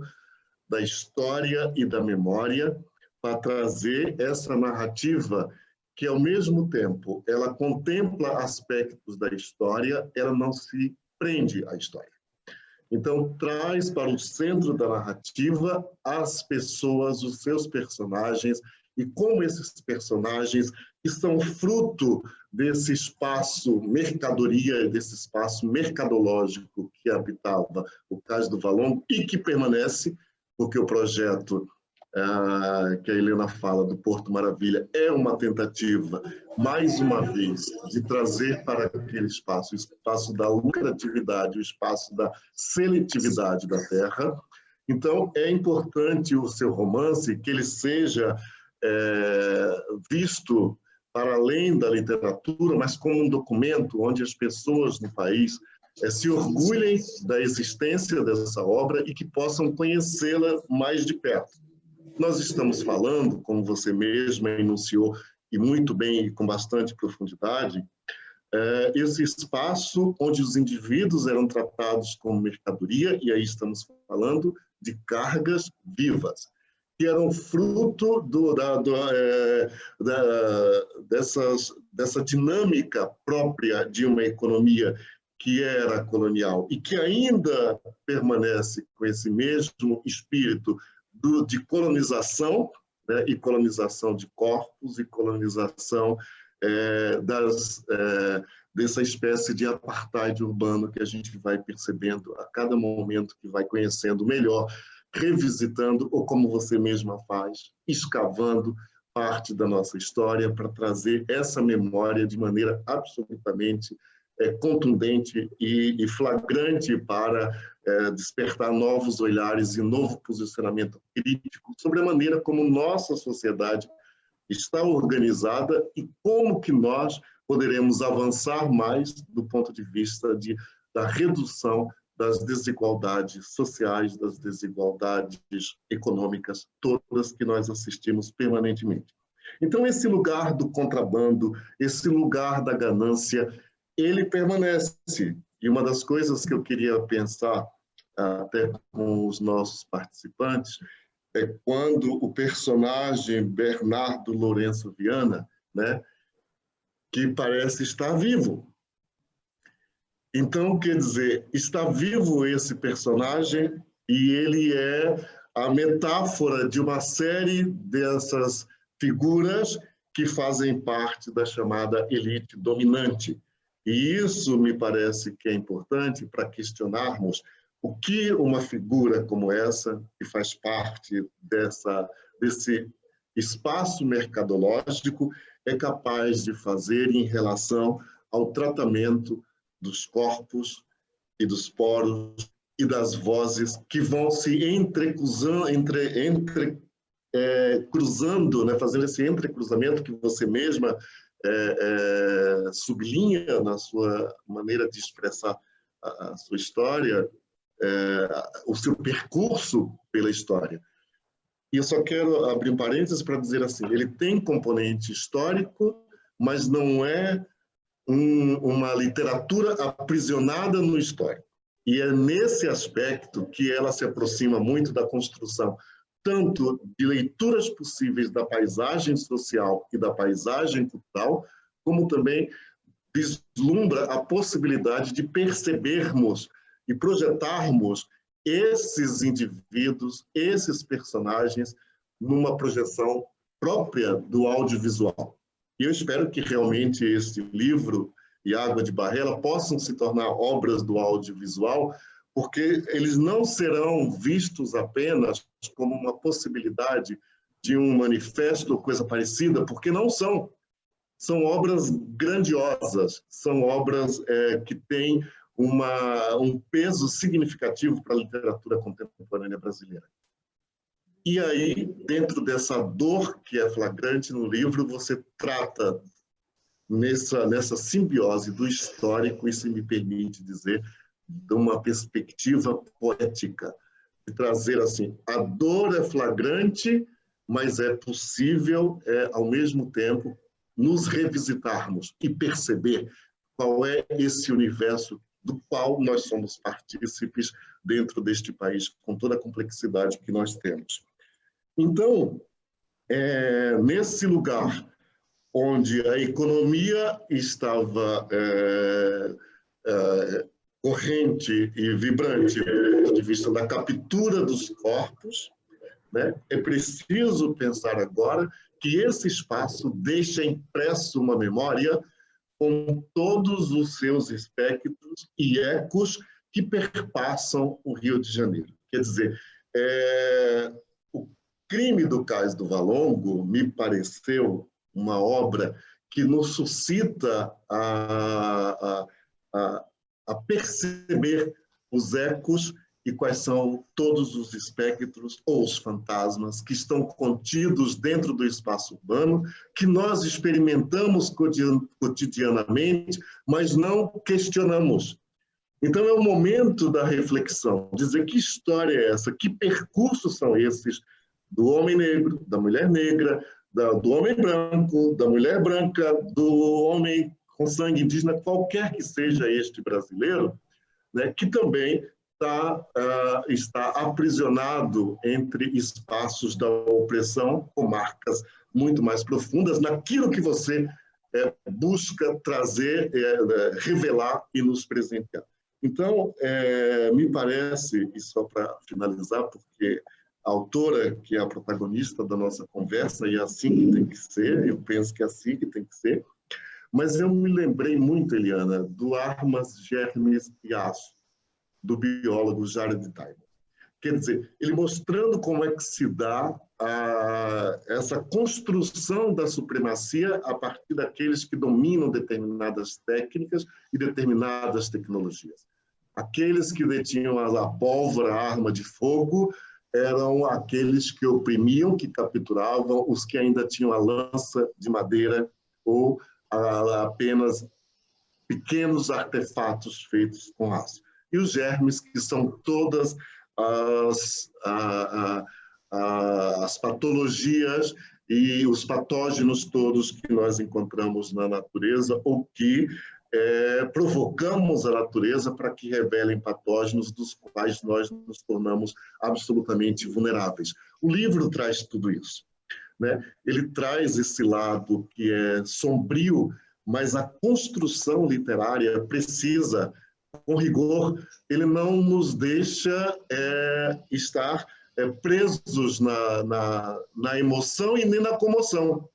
da história e da memória para trazer essa narrativa que, ao mesmo tempo, ela contempla aspectos da história, ela não se prende à história. Então, traz para o centro da narrativa as pessoas, os seus personagens, e como esses personagens que são fruto desse espaço mercadoria, desse espaço mercadológico que habitava o Cais do Valongo e que permanece, porque o projeto que a Helena fala do Porto Maravilha é uma tentativa, mais uma vez, de trazer para aquele espaço, o espaço da lucratividade, o espaço da seletividade da terra. Então, é importante o seu romance que ele seja visto para além da literatura, mas como um documento onde as pessoas no país se orgulhem da existência dessa obra e que possam conhecê-la mais de perto. Nós estamos falando, como você mesma enunciou, e muito bem e com bastante profundidade, esse espaço onde os indivíduos eram tratados como mercadoria, e aí estamos falando de cargas vivas, que eram fruto dessa dinâmica própria de uma economia que era colonial e que ainda permanece com esse mesmo espírito de colonização, né, e colonização de corpos e colonização dessa espécie de apartheid urbano que a gente vai percebendo a cada momento que vai conhecendo melhor, revisitando, ou como você mesma faz, escavando parte da nossa história para trazer essa memória de maneira absolutamente contundente e flagrante para despertar novos olhares e novo posicionamento crítico sobre a maneira como nossa sociedade está organizada e como que nós poderemos avançar mais do ponto de vista da redução das desigualdades sociais, das desigualdades econômicas, todas que nós assistimos permanentemente. Então, esse lugar do contrabando, esse lugar da ganância, ele permanece. E uma das coisas que eu queria pensar até com os nossos participantes é quando o personagem Bernardo Lourenço Viana, né, que parece estar vivo. Então, quer dizer, está vivo esse personagem e ele é a metáfora de uma série dessas figuras que fazem parte da chamada elite dominante. E isso me parece que é importante para questionarmos o que uma figura como essa, que faz parte desse espaço mercadológico, é capaz de fazer em relação ao tratamento dos corpos e dos poros e das vozes que vão se cruzando, né, fazendo esse entrecruzamento que você mesma sublinha na sua maneira de expressar a sua história, o seu percurso pela história. E eu só quero abrir um parênteses para dizer assim, ele tem componente histórico, mas não é uma literatura aprisionada no histórico. E é nesse aspecto que ela se aproxima muito da construção, tanto de leituras possíveis da paisagem social e da paisagem cultural, como também vislumbra a possibilidade de percebermos e projetarmos esses indivíduos, esses personagens, numa projeção própria do audiovisual. E eu espero que realmente este livro e Água de Barrela possam se tornar obras do audiovisual, porque eles não serão vistos apenas como uma possibilidade de um manifesto ou coisa parecida, porque não são. São obras grandiosas, são obras que têm um peso significativo para a literatura contemporânea brasileira. E aí, dentro dessa dor que é flagrante no livro, você trata nessa simbiose do histórico, e se me permite dizer, de uma perspectiva poética, de trazer assim, a dor é flagrante, mas é possível, ao mesmo tempo, nos revisitarmos e perceber qual é esse universo do qual nós somos partícipes dentro deste país, com toda a complexidade que nós temos. Então, nesse lugar onde a economia estava corrente e vibrante do ponto de vista da captura dos corpos, né, é preciso pensar agora que esse espaço deixa impresso uma memória com todos os seus espectros e ecos que perpassam o Rio de Janeiro. Quer dizer, o Crime do Cais do Valongo me pareceu uma obra que nos suscita a perceber os ecos e quais são todos os espectros ou os fantasmas que estão contidos dentro do espaço urbano, que nós experimentamos cotidianamente, mas não questionamos. Então é o momento da reflexão, dizer que história é essa, que percursos são esses do homem negro, da mulher negra, do homem branco, da mulher branca, do homem com sangue indígena, qualquer que seja este brasileiro, né, que também está aprisionado entre espaços da opressão, com marcas muito mais profundas, naquilo que você busca trazer, revelar e nos presentear. Então, me parece, e só para finalizar, porque a autora, que é a protagonista da nossa conversa, e é assim que tem que ser, eu penso que é assim que tem que ser, mas eu me lembrei muito, Eliana, do Armas, Germes e Aço, do biólogo Jared Diamond. Quer dizer, ele mostrando como é que se dá essa construção da supremacia a partir daqueles que dominam determinadas técnicas e determinadas tecnologias. Aqueles que detinham a pólvora, a arma de fogo, eram aqueles que oprimiam, que capturavam, os que ainda tinham a lança de madeira ou apenas pequenos artefatos feitos com aço. E os germes, que são todas as patologias e os patógenos todos que nós encontramos na natureza ou que provocamos a natureza para que revelem patógenos dos quais nós nos tornamos absolutamente vulneráveis. O livro traz tudo isso, né? Ele traz esse lado que é sombrio, mas a construção literária precisa, com rigor, ele não nos deixa estar presos na emoção e nem na comoção.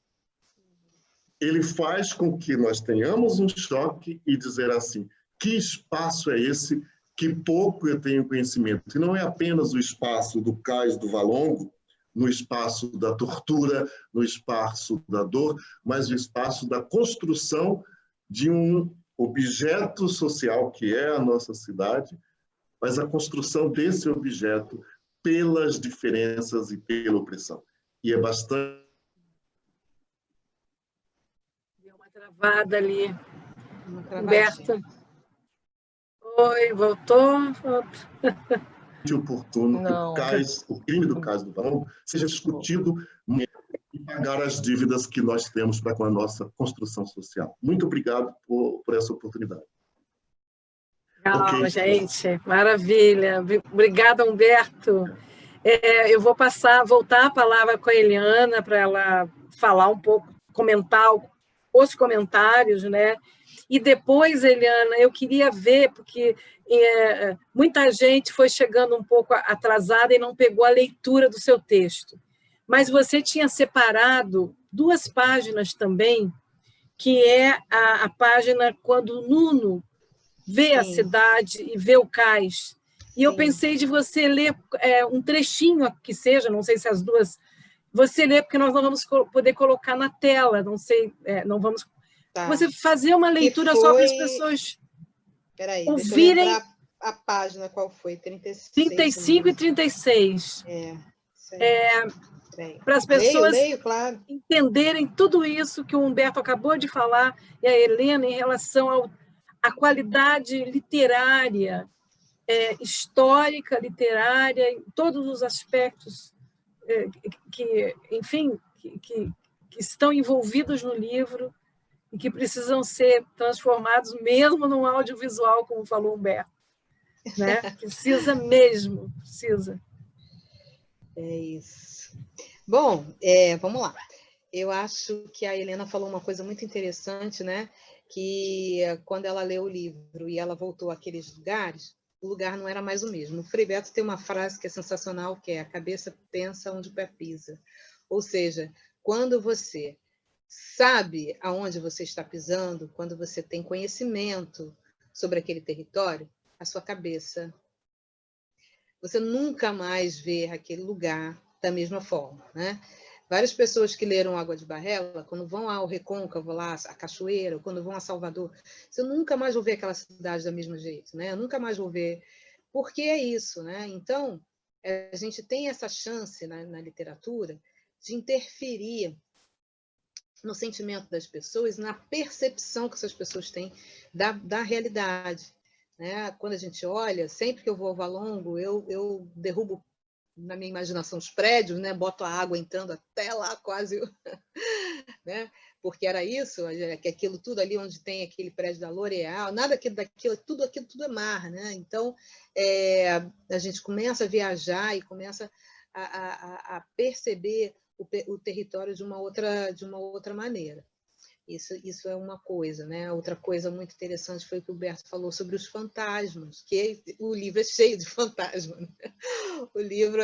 Ele faz com que nós tenhamos um choque e dizer assim, que espaço é esse que pouco eu tenho conhecimento? E não é apenas o espaço do Cais do Valongo, no espaço da tortura, no espaço da dor, mas o espaço da construção de um objeto social que é a nossa cidade, mas a construção desse objeto pelas diferenças e pela opressão. E é bastante... Deu uma travada ali. Humberto. Oi, voltou? oportuno que o crime do Cais do Valongo seja discutido e pagar as dívidas que nós temos para com a nossa construção social. Muito obrigado por essa oportunidade. Legal, okay, gente, maravilha. Obrigada, Humberto. Eu vou voltar a palavra com a Eliana para ela falar um pouco, comentar os comentários, né? E depois, Eliana, eu queria ver, porque muita gente foi chegando um pouco atrasada e não pegou a leitura do seu texto. Mas você tinha separado 2 páginas também, que é a página quando o Nuno vê a cidade e vê o cais. E eu pensei de você ler um trechinho que seja, não sei se as 2... Você lê, porque nós não vamos poder colocar na tela, não sei, não vamos... Tá. Você fazer uma leitura só para as pessoas ouvirem. Deixa eu lembrar a página, qual foi? 35 e 36. para as pessoas leio, claro. entenderem tudo isso que o Humberto acabou de falar e a Helena em relação à qualidade literária, histórica, literária, em todos os aspectos que, enfim, que estão envolvidos no livro e que precisam ser transformados mesmo num audiovisual, como falou o Humberto. Né? Precisa mesmo, precisa. É isso. Bom, vamos lá. Eu acho que a Helena falou uma coisa muito interessante, né? Que quando ela leu o livro e ela voltou àqueles lugares, o lugar não era mais o mesmo. O Frei Beto tem uma frase que é sensacional, que é: a cabeça pensa onde o pé pisa. Ou seja, quando você sabe aonde você está pisando, quando você tem conhecimento sobre aquele território, a sua cabeça, você nunca mais vê aquele lugar da mesma forma, né? Várias pessoas que leram Água de Barrela, quando vão ao Recôncavo, lá, a Cachoeira, ou quando vão a Salvador, você nunca mais vão ver aquela cidade do mesmo jeito, né? Nunca mais vão ver, porque é isso, né? Então, a gente tem essa chance na literatura de interferir no sentimento das pessoas, na percepção que essas pessoas têm da realidade. Né? Quando a gente olha, sempre que eu vou ao Valongo, eu derrubo na minha imaginação os prédios, né? Boto a água entrando até lá quase, né? Porque era isso, que aquilo tudo ali onde tem aquele prédio da L'Oréal, nada daquilo, tudo é mar, né? Então a gente começa a viajar e começa a perceber o território de uma outra maneira. Isso é uma coisa, né? Outra coisa muito interessante foi o que o Humberto falou sobre os fantasmas, que o livro é cheio de fantasmas. Né? O livro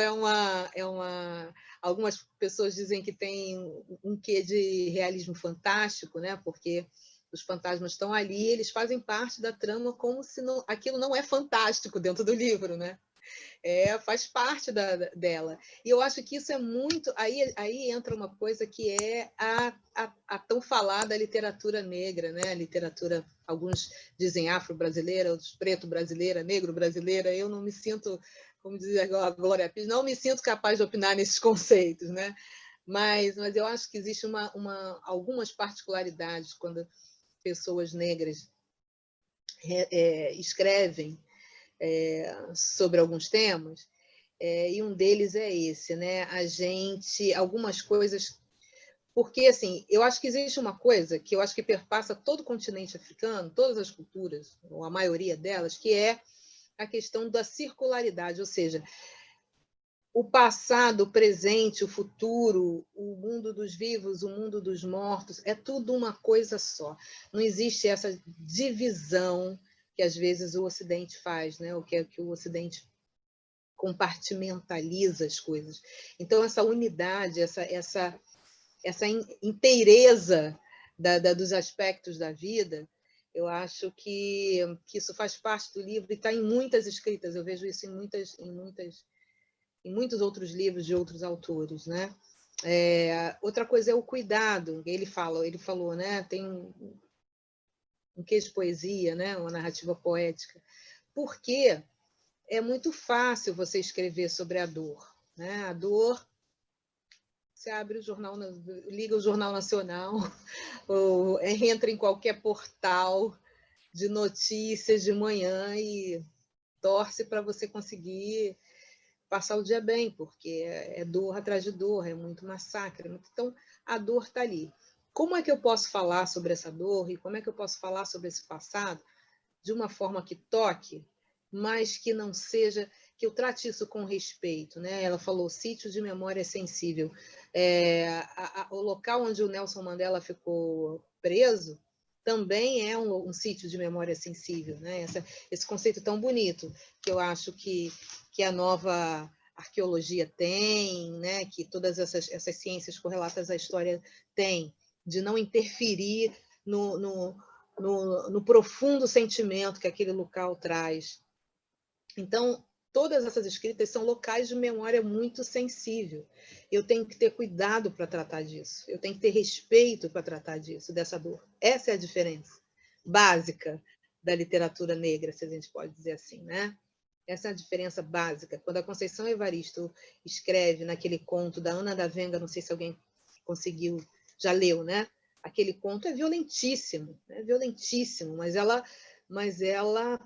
algumas pessoas dizem que tem um quê de realismo fantástico, né? Porque os fantasmas estão ali, eles fazem parte da trama como se aquilo não é fantástico dentro do livro, né? Faz parte dela. E eu acho que isso é muito... Aí entra uma coisa que é a tão falada literatura negra, né? A literatura, alguns dizem afro-brasileira, outros preto-brasileira, negro-brasileira. Eu não me sinto, como dizia a Glória Pires, não me sinto capaz de opinar nesses conceitos, né? Mas eu acho que existe algumas particularidades quando pessoas negras escrevem sobre alguns temas, e um deles é esse, né? Algumas coisas, porque assim, eu acho que existe uma coisa que eu acho que perpassa todo o continente africano, todas as culturas, ou a maioria delas, que é a questão da circularidade, ou seja, o passado, o presente, o futuro, o mundo dos vivos, o mundo dos mortos, é tudo uma coisa só. Não existe essa divisão que às vezes o Ocidente faz, né? O que o Ocidente compartimentaliza as coisas. Então, essa unidade, essa inteireza dos aspectos da vida, eu acho que isso faz parte do livro e está em muitas escritas. Eu vejo isso em muitos outros livros de outros autores, né? Outra coisa é o cuidado. Ele falou, né? Tem um quê de poesia, né? Uma narrativa poética, porque é muito fácil você escrever sobre a dor, né? A dor, você abre o jornal, liga o Jornal Nacional, ou entra em qualquer portal de notícias de manhã e torce para você conseguir passar o dia bem, porque é dor atrás de dor, é muito massacre. Então, a dor está ali. Como é que eu posso falar sobre essa dor e como é que eu posso falar sobre esse passado de uma forma que toque, mas que não seja... que eu trate isso com respeito, né? Ela falou, sítio de memória sensível. O local onde o Nelson Mandela ficou preso também é um sítio de memória sensível, né? Esse conceito tão bonito que eu acho que a nova arqueologia tem, né? Que todas essas ciências correlatas à história têm, de não interferir no profundo sentimento que aquele local traz. Então, todas essas escritas são locais de memória muito sensível. Eu tenho que ter cuidado para tratar disso. Eu tenho que ter respeito para tratar disso, dessa dor. Essa é a diferença básica da literatura negra, se a gente pode dizer assim, né? Essa é a diferença básica. Quando a Conceição Evaristo escreve naquele conto da Ana da Venga, não sei se alguém conseguiu, já leu, né? Aquele conto é violentíssimo, mas ela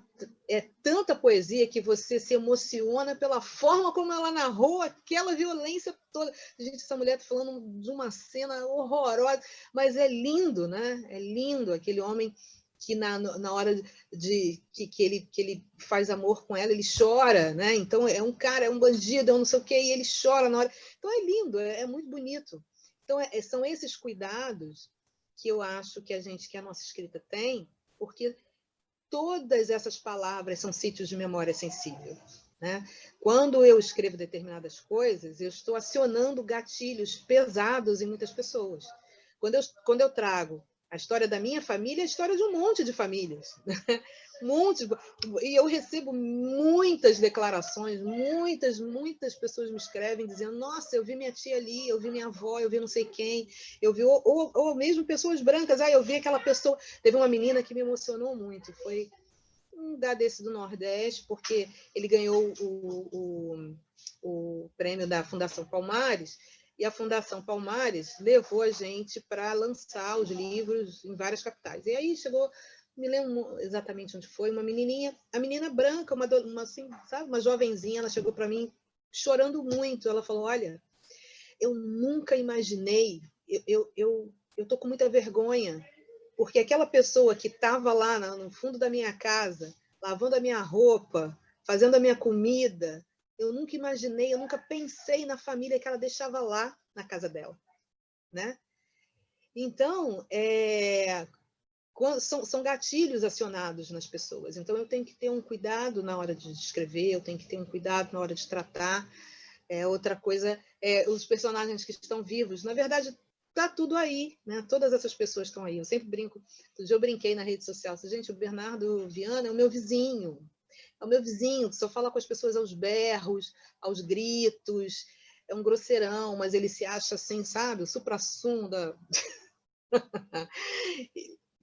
é tanta poesia que você se emociona pela forma como ela narrou aquela violência toda. Gente, essa mulher está falando de uma cena horrorosa, mas é lindo, né? É lindo aquele homem que na hora que ele faz amor com ela, ele chora, né? Então é um cara, é um bandido, é um não sei o quê, e ele chora na hora. Então é lindo, é muito bonito. Então são esses cuidados que eu acho que a nossa escrita tem, porque todas essas palavras são sítios de memória sensível, né? Quando eu escrevo determinadas coisas, eu estou acionando gatilhos pesados em muitas pessoas. Quando eu trago a história da minha família, é a história de um monte de famílias. E eu recebo muitas declarações, muitas pessoas me escrevem dizendo: nossa, eu vi minha tia ali, eu vi minha avó, eu vi não sei quem, eu vi, ou mesmo pessoas brancas, eu vi aquela pessoa. Teve uma menina que me emocionou muito, foi um lugar desse do Nordeste, porque ele ganhou o prêmio da Fundação Palmares, e a Fundação Palmares levou a gente para lançar os livros em várias capitais. E aí chegou, me lembro exatamente onde foi, uma menininha, a menina branca, assim, sabe, uma jovenzinha, ela chegou para mim chorando muito. Ela falou: olha, eu nunca imaginei, eu tô com muita vergonha, porque aquela pessoa que estava lá no fundo da minha casa, lavando a minha roupa, fazendo a minha comida, eu nunca imaginei, eu nunca pensei na família que ela deixava lá na casa dela, né? Então, são gatilhos acionados nas pessoas. Então, eu tenho que ter um cuidado na hora de escrever, eu tenho que ter um cuidado na hora de tratar. Outra coisa os personagens que estão vivos. Na verdade, está tudo aí, né? Todas essas pessoas estão aí. Eu sempre brinco. Outro dia eu brinquei na rede social. Gente, o Bernardo Viana é o meu vizinho. É o meu vizinho, que só fala com as pessoas aos berros, aos gritos. É um grosseirão, mas ele se acha assim, sabe? O suprassumo da...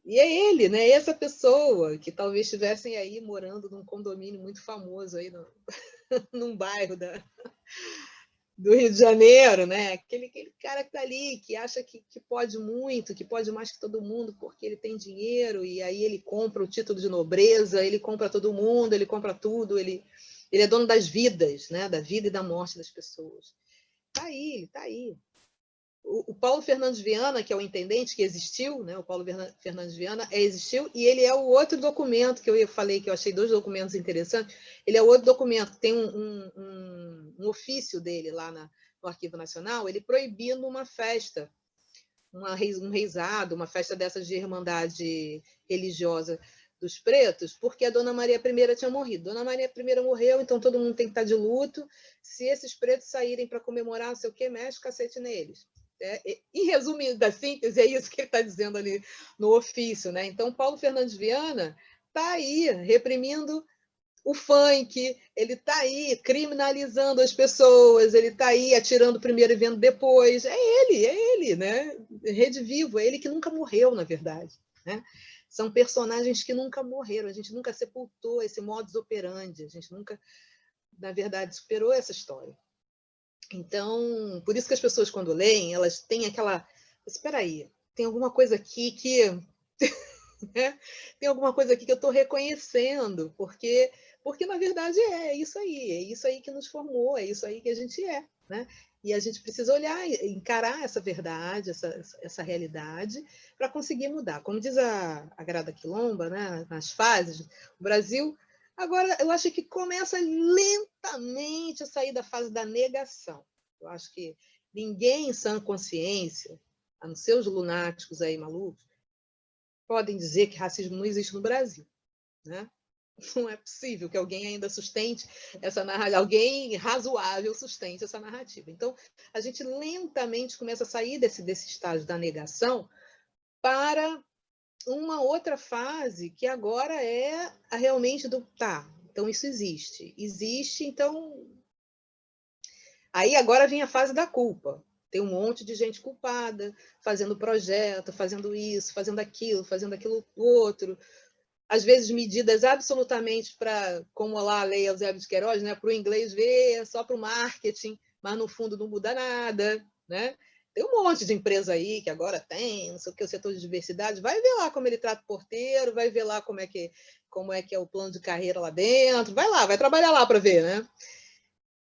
E é ele, né? Essa pessoa que talvez estivessem aí morando num condomínio muito famoso aí num bairro do Rio de Janeiro, né? Aquele cara que está ali, que acha que pode muito, que pode mais que todo mundo, porque ele tem dinheiro, e aí ele compra o título de nobreza, ele compra todo mundo, ele compra tudo, ele é dono das vidas, né? Da vida e da morte das pessoas. Está aí, ele está aí. O Paulo Fernandes Viana, que é o intendente que existiu, né? O Paulo Fernandes Viana existiu, e ele é o outro documento que eu falei, que eu achei 2 documentos interessantes. Ele é o outro documento, tem um ofício dele lá no Arquivo Nacional, ele proibindo uma festa, um reisado, uma festa dessas de irmandade religiosa dos pretos, porque a Dona Maria I tinha morrido. Dona Maria I morreu, então todo mundo tem que estar de luto. Se esses pretos saírem para comemorar, não sei o quê, mexe o cacete neles. Em resumo da síntese, é isso que ele está dizendo ali no ofício, né? Então, Paulo Fernandes Viana está aí reprimindo o funk, ele está aí criminalizando as pessoas, ele está aí atirando primeiro e vendo depois. É ele, né? Rede Vivo, é ele que nunca morreu, na verdade, né? São personagens que nunca morreram, a gente nunca sepultou esse modus operandi, a gente nunca, na verdade, superou essa história. Então, por isso que as pessoas, quando leem, elas têm aquela... Espera aí, tem alguma coisa aqui que... né? Tem alguma coisa aqui que eu estou reconhecendo, porque, na verdade, é isso aí que nos formou, é isso aí que a gente é, né? E a gente precisa olhar, encarar essa verdade, essa realidade, para conseguir mudar. Como diz a Grada Quilomba, né? Nas fases, o Brasil... Agora, eu acho que começa lentamente a sair da fase da negação. Eu acho que ninguém em sã consciência, a não ser os lunáticos aí malucos, podem dizer que racismo não existe no Brasil, né? Não é possível que alguém ainda sustente essa narrativa, alguém razoável sustente essa narrativa. Então, a gente lentamente começa a sair desse estágio da negação para uma outra fase que agora é a realmente do tá, então isso existe, então aí agora vem a fase da culpa. Tem um monte de gente culpada, fazendo projeto, fazendo isso, fazendo aquilo outro, às vezes medidas absolutamente para, como lá a lei Eusébio de Queiroz, né, para o inglês ver, só para o marketing, mas no fundo não muda nada, né? Tem um monte de empresa aí que agora tem, não sei o que, o setor de diversidade, vai ver lá como ele trata o porteiro, vai ver lá como é que é o plano de carreira lá dentro, vai lá, vai trabalhar lá para ver, né?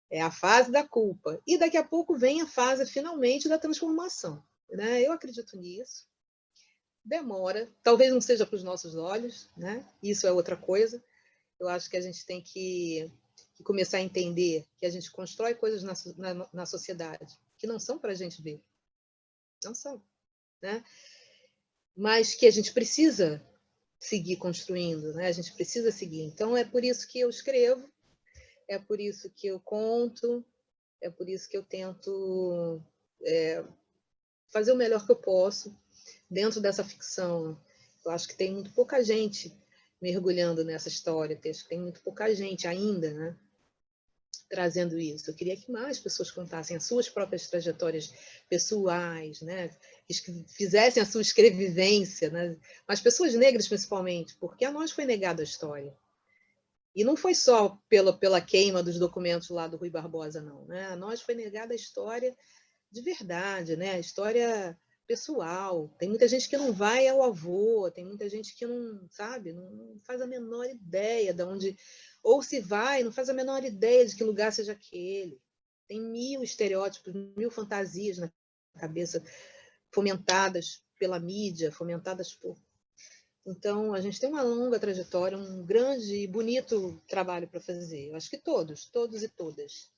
É a fase da culpa. E daqui a pouco vem a fase, finalmente, da transformação, né? Eu acredito nisso. Demora, talvez não seja para os nossos olhos, né? Isso é outra coisa. Eu acho que a gente tem que começar a entender que a gente constrói coisas na sociedade que não são para a gente ver. Não são, né? Mas que a gente precisa seguir construindo, né? A gente precisa seguir. Então, é por isso que eu escrevo, é por isso que eu conto, é por isso que eu tento fazer o melhor que eu posso dentro dessa ficção. Eu acho que tem muito pouca gente mergulhando nessa história, acho que tem muito pouca gente ainda, né, trazendo isso. Eu queria que mais pessoas contassem as suas próprias trajetórias pessoais, né, que fizessem a sua escrevivência, né, mas pessoas negras principalmente, porque a nós foi negada a história. E não foi só pela queima dos documentos lá do Rui Barbosa, não, né? A nós foi negada a história de verdade, né? A história pessoal. Tem muita gente que não vai ao avô, tem muita gente que não, sabe, não faz a menor ideia de onde, ou se vai, não faz a menor ideia de que lugar seja aquele. Tem 1000 estereótipos, 1000 fantasias na cabeça, fomentadas pela mídia, fomentadas por... Então, a gente tem uma longa trajetória, um grande e bonito trabalho para fazer. Eu acho que todos e todas.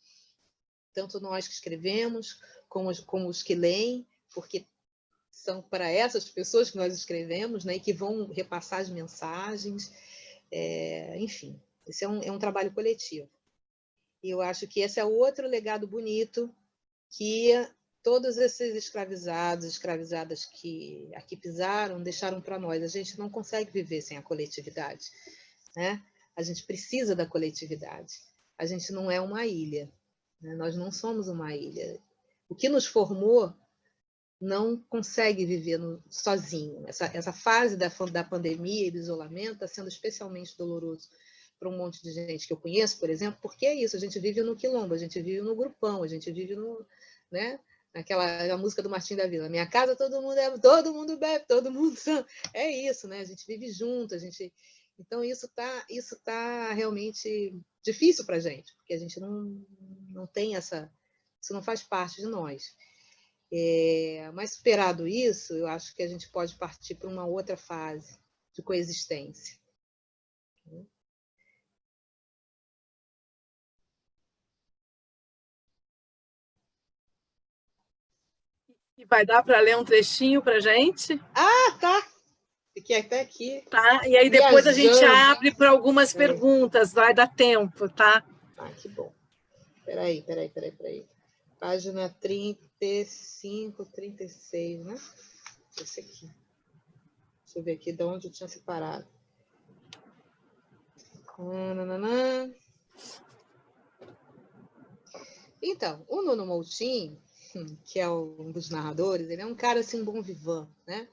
Tanto nós que escrevemos, como os que leem, porque são para essas pessoas que nós escrevemos, né, e que vão repassar as mensagens. Enfim, esse é um trabalho coletivo. E eu acho que esse é outro legado bonito que todos esses escravizados, escravizadas que aqui pisaram, deixaram para nós. A gente não consegue viver sem a coletividade, né? A gente precisa da coletividade. A gente não é uma ilha, né? Nós não somos uma ilha. O que nos formou não consegue viver sozinho. Essa fase da pandemia e do isolamento está sendo especialmente doloroso para um monte de gente que eu conheço, por exemplo, porque é isso, a gente vive no quilombo, a gente vive no grupão, a gente vive no... né? A música do Martim da Vila, minha casa todo mundo bebe, todo mundo é isso, né? A gente vive junto, então isso tá realmente difícil para a gente, porque a gente não tem isso não faz parte de nós. Mas superado isso, eu acho que a gente pode partir para uma outra fase de coexistência. E vai dar para ler um trechinho para a gente? Ah, tá! Fiquei até aqui. Tá, e aí depois a gente abre para algumas perguntas, vai dar tempo, tá? Ah, que bom. Peraí. Página 35, 36, né? Esse aqui. Deixa eu ver aqui de onde eu tinha separado. Então, o Nuno Moutinho, que é um dos narradores, ele é um cara assim, bom vivant, né?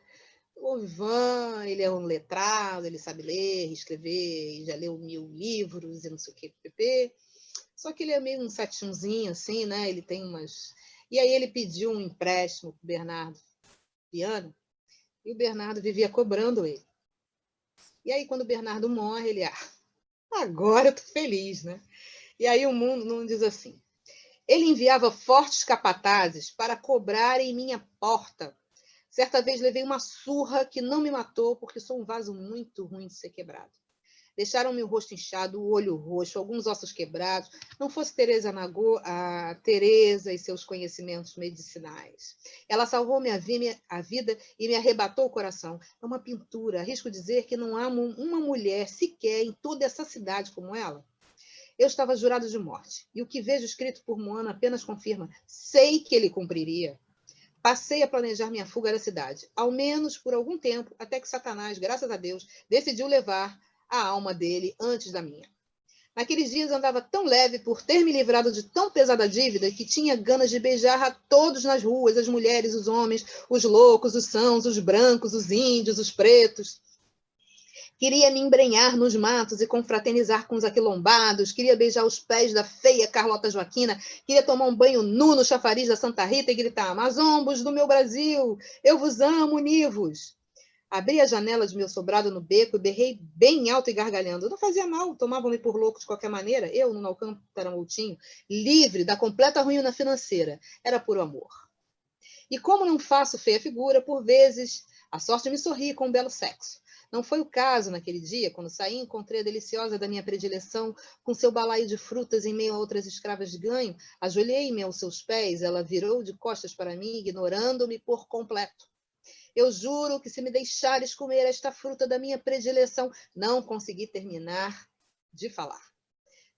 O Vivant, ele é um letrado, ele sabe ler, escrever, já leu 1000 livros e não sei o que, pp. Só que ele é meio um satinzinho, assim, né? Ele tem umas... E aí ele pediu um empréstimo para o Bernardo Viana, e o Bernardo vivia cobrando ele. E aí, quando o Bernardo morre, ele... agora eu tô feliz, né? E aí o mundo não diz assim. Ele enviava fortes capatazes para cobrarem minha porta. Certa vez levei uma surra que não me matou, porque sou um vaso muito ruim de ser quebrado. Deixaram-me o rosto inchado, o olho roxo, alguns ossos quebrados. Não fosse a Teresa e seus conhecimentos medicinais. Ela salvou a vida e me arrebatou o coração. É uma pintura. Arrisco dizer que não há uma mulher sequer em toda essa cidade como ela. Eu estava jurado de morte. E o que vejo escrito por Moana apenas confirma. Sei que ele cumpriria. Passei a planejar minha fuga da cidade, ao menos por algum tempo, até que Satanás, graças a Deus, decidiu levar a alma dele antes da minha. Naqueles dias andava tão leve por ter me livrado de tão pesada dívida que tinha ganas de beijar a todos nas ruas, as mulheres, os homens, os loucos, os sãos, os brancos, os índios, os pretos. Queria me embrenhar nos matos e confraternizar com os aquilombados, queria beijar os pés da feia Carlota Joaquina, queria tomar um banho nu no chafariz da Santa Rita e gritar: Mazombos do meu Brasil, eu vos amo, univos! Abri a janela de meu sobrado no beco e berrei bem alto e gargalhando. Não fazia mal, tomavam-me por louco de qualquer maneira. Eu, no Alcântara Moutinho, livre da completa ruína financeira. Era puro amor. E como não faço feia figura, por vezes a sorte me sorri com um belo sexo. Não foi o caso naquele dia, quando saí e encontrei a deliciosa da minha predileção, com seu balaio de frutas em meio a outras escravas de ganho. Ajoelhei-me aos seus pés, ela virou de costas para mim, ignorando-me por completo. Eu juro que se me deixares comer esta fruta da minha predileção, não consegui terminar de falar.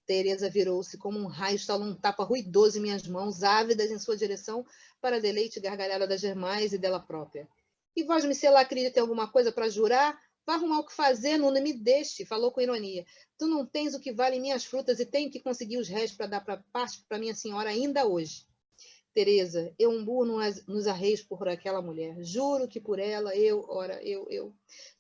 Teresa virou-se como um raio, estalou um tapa ruidoso em minhas mãos, ávidas em sua direção, para deleite e gargalhada das demais e dela própria. E vós, Micela, acredita em alguma coisa para jurar? Vá arrumar o que fazer, não me deixe, falou com ironia. Tu não tens o que valem minhas frutas e tenho que conseguir os restos para dar parte para minha senhora ainda hoje. Teresa, eu um burro nos arreios por aquela mulher. Juro que por ela, eu.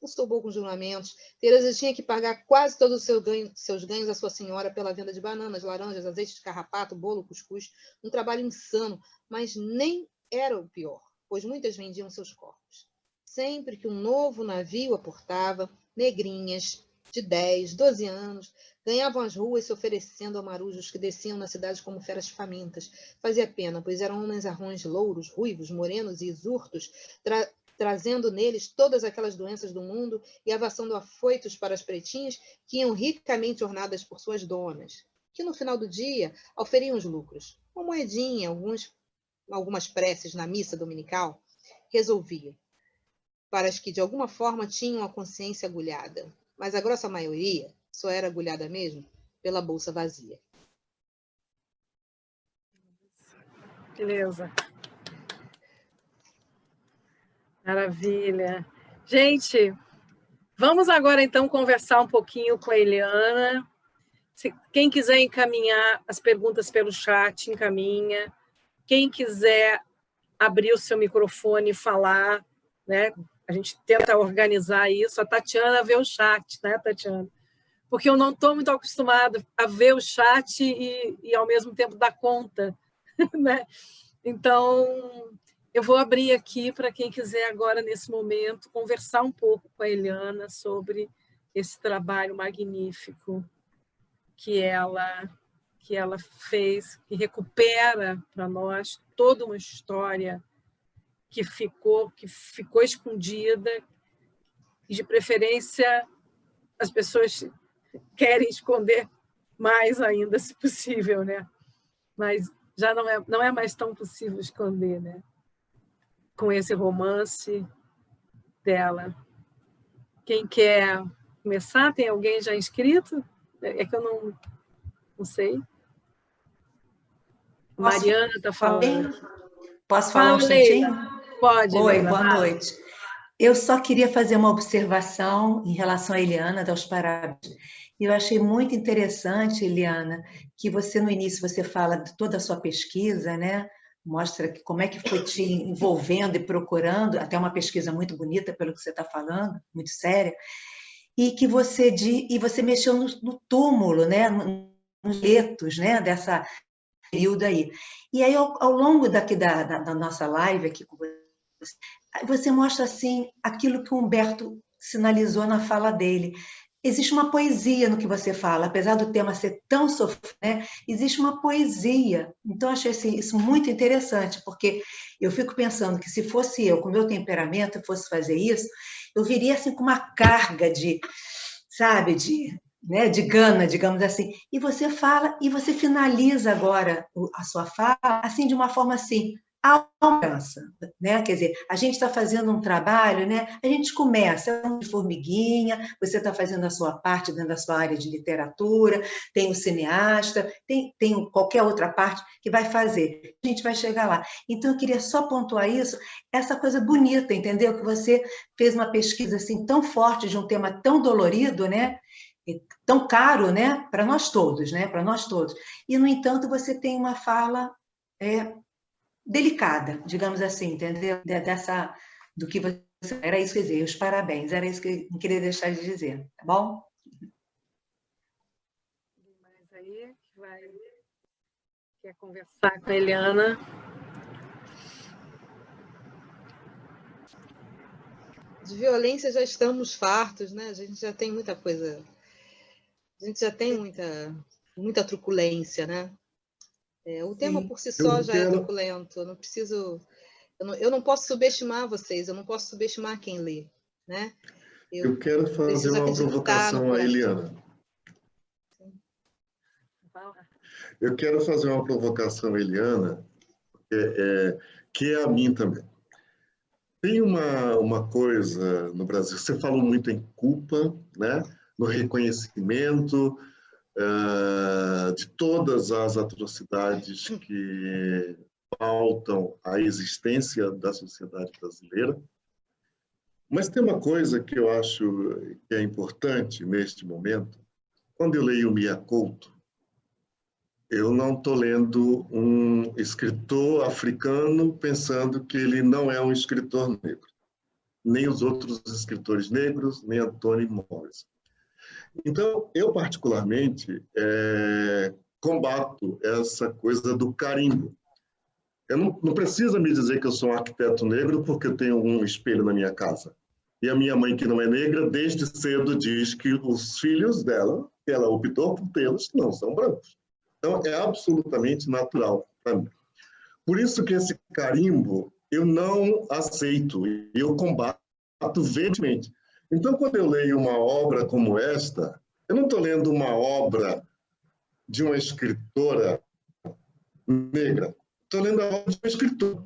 Não estou bom com juramentos. Teresa tinha que pagar quase todos os seus ganhos à sua senhora pela venda de bananas, laranjas, azeite de carrapato, bolo, cuscuz. Um trabalho insano, mas nem era o pior, pois muitas vendiam seus corpos. Sempre que um novo navio aportava, negrinhas de 10, 12 anos, ganhavam as ruas se oferecendo a marujos que desciam na cidade como feras famintas. Fazia pena, pois eram homens arrões, louros, ruivos, morenos e exurtos, trazendo neles todas aquelas doenças do mundo e avassando afoitos para as pretinhas que iam ricamente ornadas por suas donas, que no final do dia auferiam os lucros. Uma moedinha, algumas preces na missa dominical, resolvia, para as que de alguma forma tinham a consciência agulhada. Mas a grossa maioria só era agulhada mesmo pela bolsa vazia. Beleza. Maravilha. Gente, vamos agora então conversar um pouquinho com a Eliana. Quem quiser encaminhar as perguntas pelo chat, encaminha. Quem quiser abrir o seu microfone e falar, né? A gente tenta organizar isso. A Tatiana vê o chat, né, Tatiana? Porque eu não estou muito acostumada a ver o chat e ao mesmo tempo dar conta, né? Então, eu vou abrir aqui para quem quiser agora, nesse momento, conversar um pouco com a Eliana sobre esse trabalho magnífico que ela fez, que recupera para nós toda uma história que ficou escondida, e de preferência as pessoas querem esconder mais ainda, se possível, né? Mas já não é mais tão possível esconder, né? Com esse romance dela. Quem quer começar? Tem alguém já inscrito? É que eu não sei. Mariana está falando. Posso falar um instantinho? Pode. Oi, Leila, boa noite. Eu só queria fazer uma observação em relação a Eliana, dar os parabéns. Eu achei muito interessante, Eliana, que você, no início, você fala de toda a sua pesquisa, né? Mostra como é que foi te envolvendo e procurando, até uma pesquisa muito bonita, pelo que você está falando, muito séria, e que você mexeu no túmulo, né? Nos letos, né? Dessa período aí. E aí, ao longo da nossa live aqui com você mostra assim aquilo que o Humberto sinalizou na fala dele. Existe uma poesia no que você fala, apesar do tema ser tão sofrido, né? Existe uma poesia. Então, eu achei isso muito interessante, porque eu fico pensando que se fosse eu, com o meu temperamento, fosse fazer isso, eu viria assim com uma carga de, sabe, de gana, digamos assim. E você fala, e você finaliza agora a sua fala assim, de uma forma assim, alcança, né? Quer dizer, a gente está fazendo um trabalho, né? A gente começa de formiguinha, você está fazendo a sua parte dentro da sua área de literatura, tem o cineasta, tem qualquer outra parte que vai fazer. A gente vai chegar lá. Então, eu queria só pontuar isso, essa coisa bonita, entendeu? Que você fez uma pesquisa assim tão forte de um tema tão dolorido, né? Tão caro, né? Para nós todos, né? Para nós todos. E, no entanto, você tem uma fala delicada, digamos assim, entendeu? Do que você Era isso que eu ia dizer, os parabéns, era isso que eu não queria deixar de dizer, tá bom? Mas aí quer conversar com a Eliana? De violência já estamos fartos, né? A gente já tem muita coisa, a gente já tem muita truculência, né? O tema por si só já é truculento. Eu não preciso, eu não posso subestimar vocês, eu não posso subestimar quem lê, né? Eu quero fazer uma provocação a Eliana. Eu quero fazer uma provocação a Eliana, que é a mim também. Tem uma coisa no Brasil, você falou muito em culpa, né? No reconhecimento de todas as atrocidades que pautam a existência da sociedade brasileira. Mas tem uma coisa que eu acho que é importante neste momento. Quando eu leio Mia Couto, eu não estou lendo um escritor africano pensando que ele não é um escritor negro, nem os outros escritores negros, nem Anthony Morris. Então, eu particularmente combato essa coisa do carimbo. Eu não precisa me dizer que eu sou um arquiteto negro porque eu tenho um espelho na minha casa. E a minha mãe, que não é negra, desde cedo diz que os filhos dela, que ela optou por tê-los, não são brancos. Então, é absolutamente natural para mim. Por isso que esse carimbo eu não aceito e eu combato veementemente. Então, quando eu leio uma obra como esta, eu não estou lendo uma obra de uma escritora negra, estou lendo a obra de um escritor.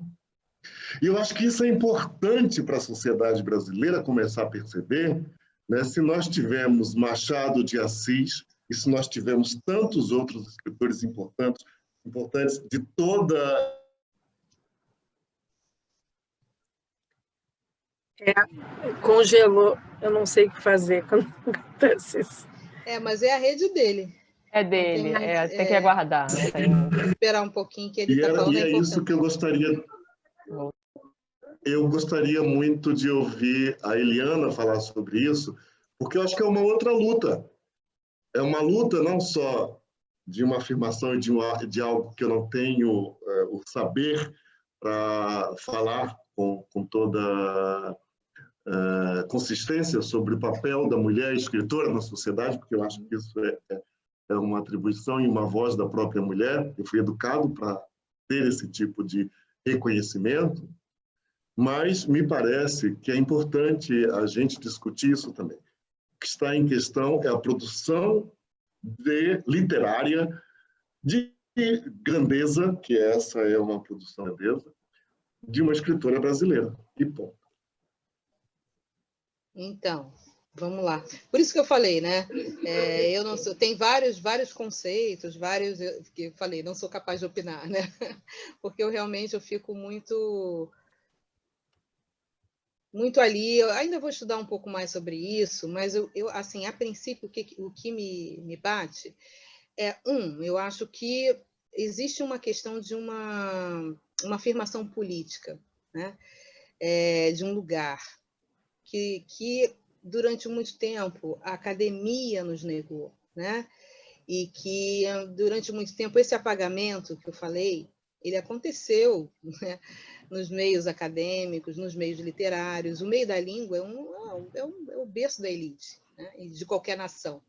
E eu acho que isso é importante para a sociedade brasileira começar a perceber, né? Se nós tivermos Machado de Assis, e se nós tivermos tantos outros escritores importantes de toda... Congelou, eu não sei o que fazer quando acontece isso. Mas é a rede dele. É dele, tem que aguardar. Não tem... Esperar um pouquinho que ele está falando. E é isso que eu gostaria... Eu gostaria muito de ouvir a Eliana falar sobre isso, porque eu acho que é uma outra luta. É uma luta não só de uma afirmação de algo que eu não tenho o saber para falar com toda consistência sobre o papel da mulher escritora na sociedade, porque eu acho que isso é uma atribuição e uma voz da própria mulher. Eu fui educado para ter esse tipo de reconhecimento, mas me parece que é importante a gente discutir isso também. O que está em questão é a produção literária de grandeza, que essa é uma produção grandeza, de uma escritora brasileira. E ponto. Então, vamos lá. Por isso que eu falei, né? Eu não sou, tem vários conceitos, que eu falei, não sou capaz de opinar, né? Porque eu fico muito ali. Eu ainda vou estudar um pouco mais sobre isso, mas eu assim, a princípio, o que me bate eu acho que existe uma questão de uma afirmação política, né? De um lugar que durante muito tempo a academia nos negou, né? E que durante muito tempo esse apagamento que eu falei, ele aconteceu, né? Nos meios acadêmicos, nos meios literários. O meio da língua é o berço da elite, né? E de qualquer nação.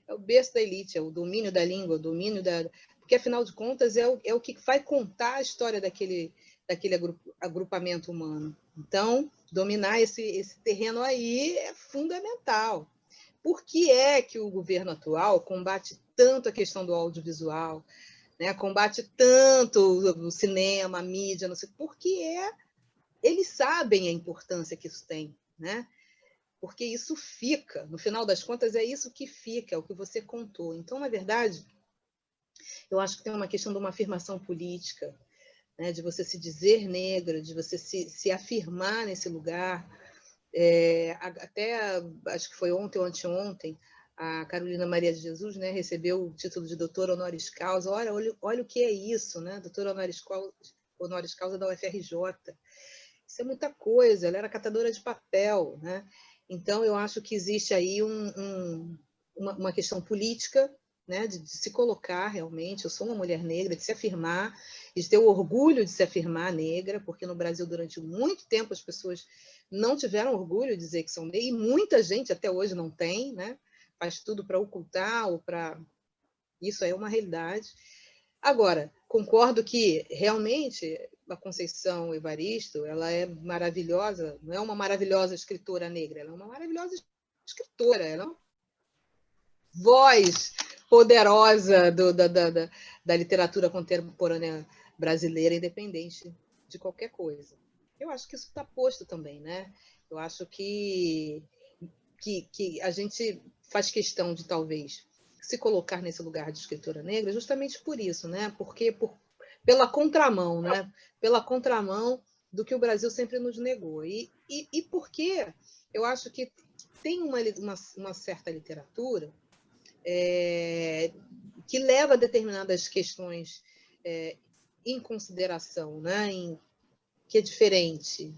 É o berço da elite, é o domínio da língua, o domínio da... Porque, afinal de contas, é o que vai contar a história daquele agrupamento humano. Então, dominar esse terreno aí é fundamental. Por que é que o governo atual combate tanto a questão do audiovisual, né? Combate tanto o cinema, a mídia, não sei, porque eles sabem a importância que isso tem, né? Porque isso fica, no final das contas, é isso que fica, é o que você contou. Então, na verdade, eu acho que tem uma questão de uma afirmação política, né? De você se dizer negra, de você se afirmar nesse lugar. Até, acho que foi ontem ou anteontem, a Carolina Maria de Jesus, né, recebeu o título de doutora honoris causa. Olha o que é isso, né? Doutora honoris causa da UFRJ. Isso é muita coisa. Ela era catadora de papel, né? Então, eu acho que existe aí uma questão política, né, de se colocar realmente, eu sou uma mulher negra, de se afirmar, de ter o orgulho de se afirmar negra, porque no Brasil, durante muito tempo, as pessoas não tiveram orgulho de dizer que são negras, e muita gente até hoje não tem, né? Faz tudo para ocultar ou para... Isso é uma realidade. Agora, concordo que, realmente, a Conceição Evaristo, ela é maravilhosa, não é uma maravilhosa escritora negra, ela é uma maravilhosa escritora, ela é uma voz poderosa da literatura contemporânea brasileira, independente de qualquer coisa. Eu acho que isso está posto também, né? Eu acho que a gente faz questão de, talvez, se colocar nesse lugar de escritora negra justamente por isso, né? Porque pela contramão, né? Pela contramão do que o Brasil sempre nos negou. E porque eu acho que tem uma certa literatura que leva determinadas questões em consideração, né? Que é diferente.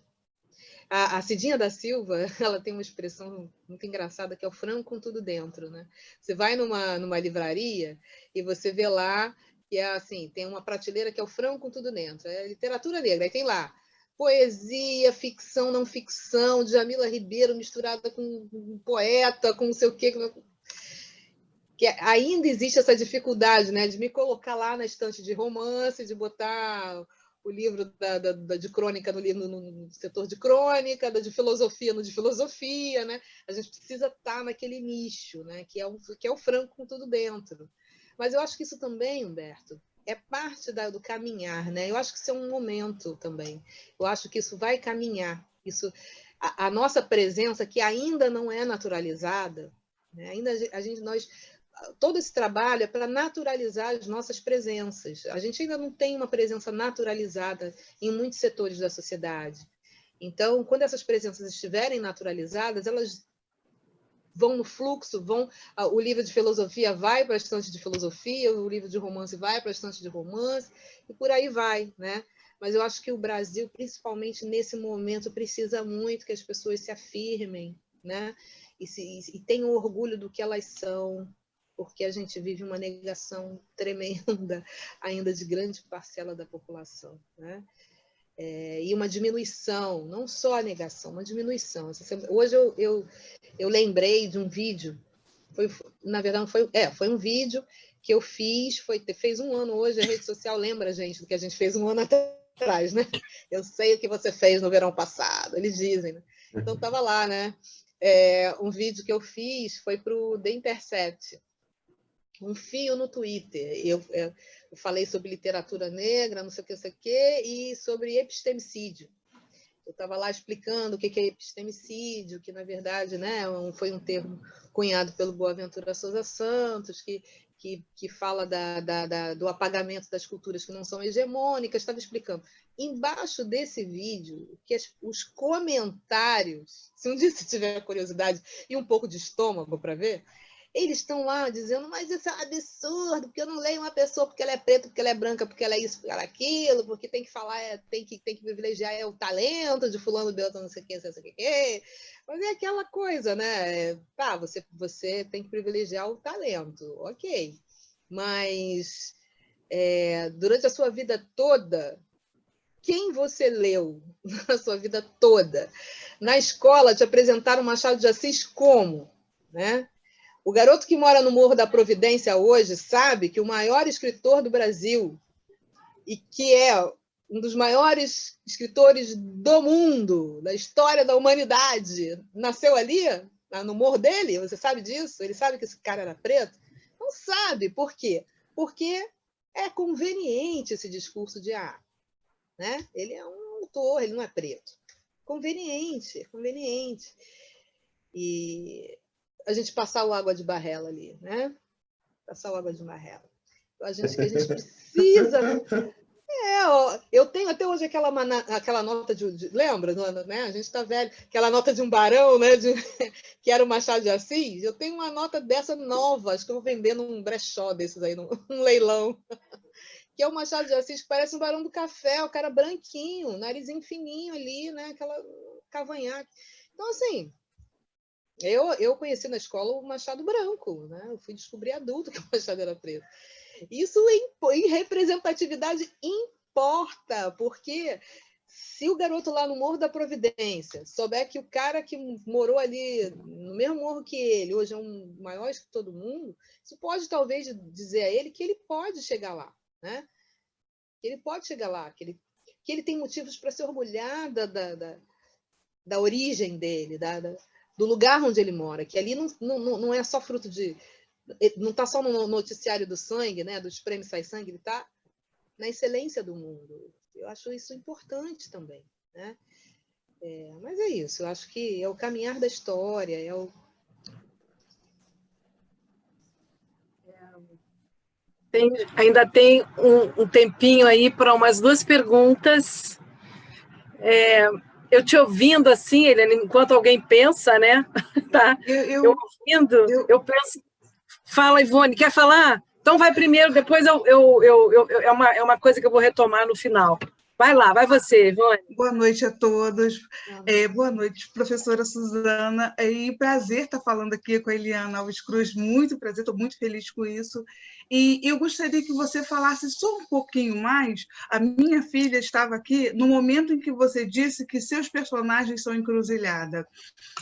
A Cidinha da Silva, ela tem uma expressão muito engraçada, que é o frango com tudo dentro, né? Você vai numa livraria e você vê lá que é assim, tem uma prateleira que é o frango com tudo dentro, é literatura negra, aí tem lá poesia, ficção, não ficção, Djamila Ribeiro misturada com um poeta, com não sei o quê, que ainda existe essa dificuldade, né, de me colocar lá na estante de romance, de botar o livro de crônica no setor de crônica, de filosofia no de filosofia, né? A gente precisa estar naquele nicho, né? Que é o franco com tudo dentro. Mas eu acho que isso também, Humberto, é parte do caminhar, né? Eu acho que isso é um momento também. Eu acho que isso vai caminhar. A nossa presença, que ainda não é naturalizada, né? Ainda todo esse trabalho é para naturalizar as nossas presenças. A gente ainda não tem uma presença naturalizada em muitos setores da sociedade. Então, quando essas presenças estiverem naturalizadas, elas vão no fluxo, o livro de filosofia vai para a estante de filosofia, o livro de romance vai para a estante de romance, e por aí vai, né? Mas eu acho que o Brasil, principalmente nesse momento, precisa muito que as pessoas se afirmem, né? E tenham orgulho do que elas são, porque a gente vive uma negação tremenda ainda de grande parcela da população, né? E uma diminuição, não só a negação, uma diminuição. Hoje eu lembrei de um vídeo, na verdade foi um vídeo que eu fiz, fez um ano hoje, a rede social lembra, gente, do que a gente fez um ano atrás, né? Eu sei o que você fez no verão passado, eles dizem, né? Então estava lá, né? Um vídeo que eu fiz foi para o The Intercept, um fio no Twitter. Eu falei sobre literatura negra, não sei o que, e sobre epistemicídio. Eu estava lá explicando o que é epistemicídio, que, na verdade, né, foi um termo cunhado pelo Boaventura Sousa Santos, que fala do apagamento das culturas que não são hegemônicas. Estava explicando. Embaixo desse vídeo, que os comentários, se um dia você tiver curiosidade e um pouco de estômago para ver, eles estão lá dizendo, mas isso é um absurdo, porque eu não leio uma pessoa porque ela é preta, porque ela é branca, porque ela é isso, porque ela é aquilo, porque tem que falar, tem que privilegiar o talento de fulano, beltrano, não sei o que, não sei o que. Mas é aquela coisa, né? Tá, você tem que privilegiar o talento, ok. Mas durante a sua vida toda, quem você leu na sua vida toda? Na escola te apresentaram Machado de Assis como, né? O garoto que mora no Morro da Providência hoje sabe que o maior escritor do Brasil, e que é um dos maiores escritores do mundo, da história da humanidade, nasceu ali, no morro dele? Você sabe disso? Ele sabe que esse cara era preto? Não sabe. Por quê? Porque é conveniente esse discurso de né? Ele é um autor, ele não é preto. Conveniente, conveniente. E a gente passar o água de barrela ali, né? Passar o água de barrela. Então, a gente precisa... eu tenho até hoje aquela nota lembra, né? A gente está velho, aquela nota de um barão, né? Que era o Machado de Assis. Eu tenho uma nota dessa nova, acho que eu vou vender num brechó desses aí, num leilão. que é o Machado de Assis, que parece um Barão do Café, o cara branquinho, narizinho fininho ali, né? Aquela cavanhaque. Então, assim, eu conheci na escola o Machado branco, né? Eu fui descobrir adulto que o Machado era preto. Isso em representatividade importa, porque se o garoto lá no Morro da Providência souber que o cara que morou ali no mesmo morro que ele, hoje é um maior que todo mundo, isso pode talvez dizer a ele que ele pode chegar lá, né? Que ele pode chegar lá, que ele tem motivos para se orgulhar da origem dele, do lugar onde ele mora, que ali não é só fruto de... Não está só no noticiário do sangue, né, dos prêmios Sai Sangue, ele está na excelência do mundo. Eu acho isso importante também, né? Mas é isso, eu acho que é o caminhar da história, Ainda tem um tempinho aí para umas 2 perguntas. Eu te ouvindo assim, Eliane, enquanto alguém pensa, né? Tá? Eu ouvindo, eu penso. Fala, Ivone, quer falar? Então vai primeiro, depois é uma coisa que eu vou retomar no final. Vai lá, vai você, Ivone. Boa noite a todos. Boa noite, professora Suzana. Prazer estar falando aqui com a Eliana Alves Cruz, muito prazer, estou muito feliz com isso. E eu gostaria que você falasse só um pouquinho mais. A minha filha estava aqui no momento em que você disse que seus personagens são encruzilhada.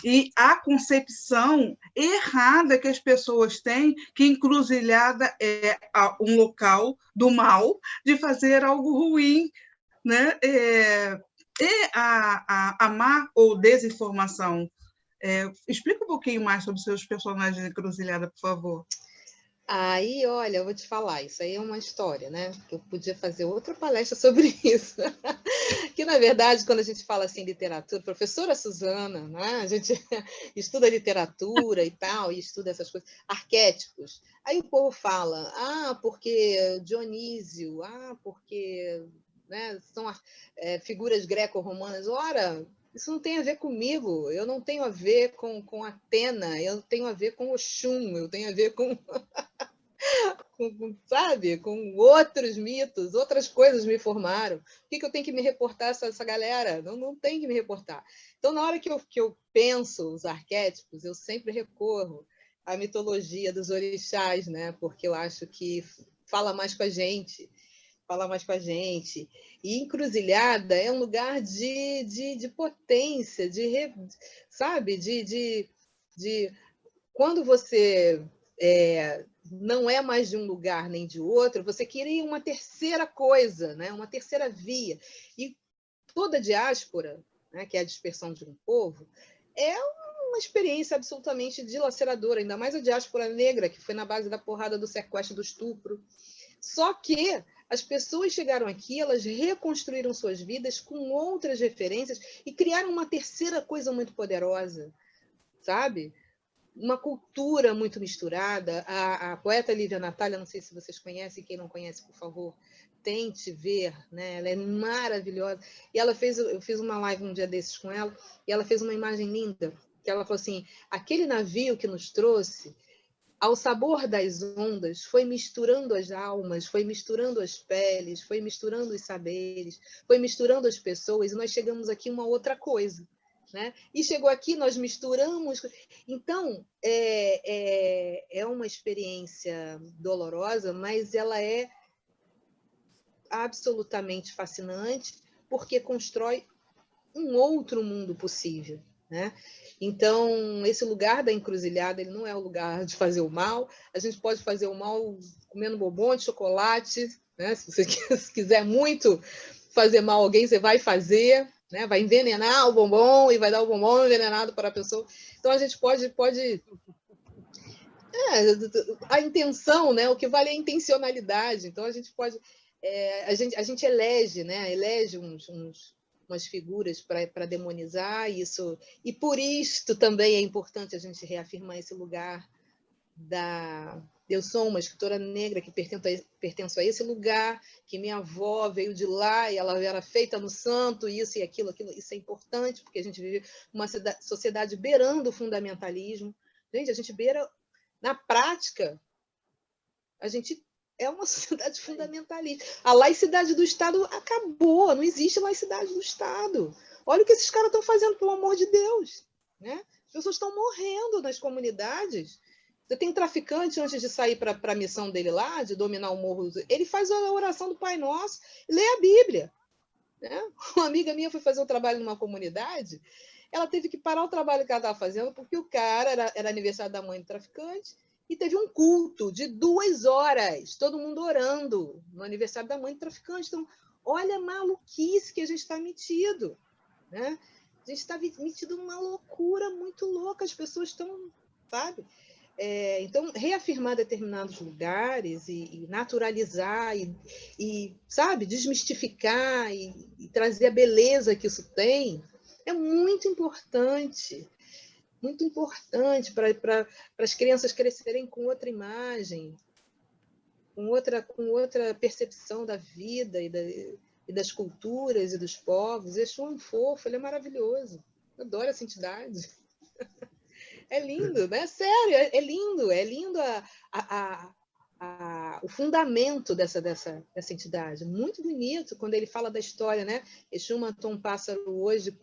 E a concepção errada que as pessoas têm que encruzilhada é um local do mal de fazer algo ruim, né? A má ou desinformação. Explica um pouquinho mais sobre seus personagens de encruzilhada, por favor. Aí, olha, eu vou te falar, isso aí é uma história, né? Eu podia fazer outra palestra sobre isso. Que, na verdade, quando a gente fala assim, literatura, professora Suzana, né? A gente estuda literatura e tal, e estuda essas coisas, arquétipos. Aí o povo fala, porque Dionísio, porque... né, são figuras greco-romanas. Ora, isso não tem a ver comigo, eu não tenho a ver com Atena, eu tenho a ver com Oxum, eu tenho a ver com, sabe, com outros mitos, outras coisas me formaram. Por que eu tenho que me reportar essa galera? Não tem que me reportar. Então, na hora que eu penso os arquétipos, eu sempre recorro à mitologia dos orixás, né? Porque eu acho que fala mais com a gente. E encruzilhada é um lugar de potência, sabe? Quando você não é mais de um lugar nem de outro, você queria uma terceira coisa, né? Uma terceira via. E toda diáspora, né, que é a dispersão de um povo, é uma experiência absolutamente dilaceradora, ainda mais a diáspora negra, que foi na base da porrada, do sequestro, do estupro. Só que as pessoas chegaram aqui, elas reconstruíram suas vidas com outras referências e criaram uma terceira coisa muito poderosa, sabe? Uma cultura muito misturada. A poeta Lívia Natália, não sei se vocês conhecem, quem não conhece, por favor, tente ver, né? Ela é maravilhosa. E eu fiz uma live um dia desses com ela, e ela fez uma imagem linda, que ela falou assim, aquele navio que nos trouxe, ao sabor das ondas, foi misturando as almas, foi misturando as peles, foi misturando os saberes, foi misturando as pessoas, e nós chegamos aqui a uma outra coisa, né? E chegou aqui, nós misturamos. Então, é uma experiência dolorosa, mas ela é absolutamente fascinante, porque constrói um outro mundo possível, né? Então, esse lugar da encruzilhada, ele não é o lugar de fazer o mal. A gente pode fazer o mal comendo bombom de chocolate, né? Se você quiser muito fazer mal a alguém, você vai fazer, né? Vai envenenar o bombom e vai dar o bombom envenenado para a pessoa. Então, a gente pode a intenção, né? O que vale é a intencionalidade. Então, a gente pode... a gente elege, né? Elege umas figuras para demonizar isso. E por isto também é importante a gente reafirmar esse lugar eu sou uma escritora negra que pertenço a esse lugar, que minha avó veio de lá e ela era feita no santo, isso e aquilo. Isso é importante, porque a gente vive uma sociedade beirando o fundamentalismo. Gente, a gente beira... Na prática, a gente é uma sociedade fundamentalista. A laicidade do Estado acabou, não existe laicidade do Estado. Olha o que esses caras estão fazendo, pelo amor de Deus. Né? As pessoas estão morrendo nas comunidades. Você tem um traficante, antes de sair para a missão dele lá, de dominar o morro, ele faz a oração do Pai Nosso, lê a Bíblia. Né? Uma amiga minha foi fazer um trabalho numa comunidade, ela teve que parar o trabalho que ela estava fazendo, porque o cara era aniversário da mãe do traficante, e teve um culto de 2 horas, todo mundo orando no aniversário da mãe do traficante. Então, olha a maluquice que a gente está metido. Né? A gente está metido numa loucura muito louca, as pessoas estão, sabe? Então, reafirmar determinados lugares e naturalizar e, sabe, desmistificar e trazer a beleza que isso tem é muito importante para as crianças crescerem com outra imagem, com outra percepção da vida e das culturas e dos povos. Exu é um fofo, ele é maravilhoso. Eu adoro essa entidade. É lindo, né? Sério, é lindo o fundamento dessa entidade. Muito bonito quando ele fala da história, né? Exu matou um pássaro hoje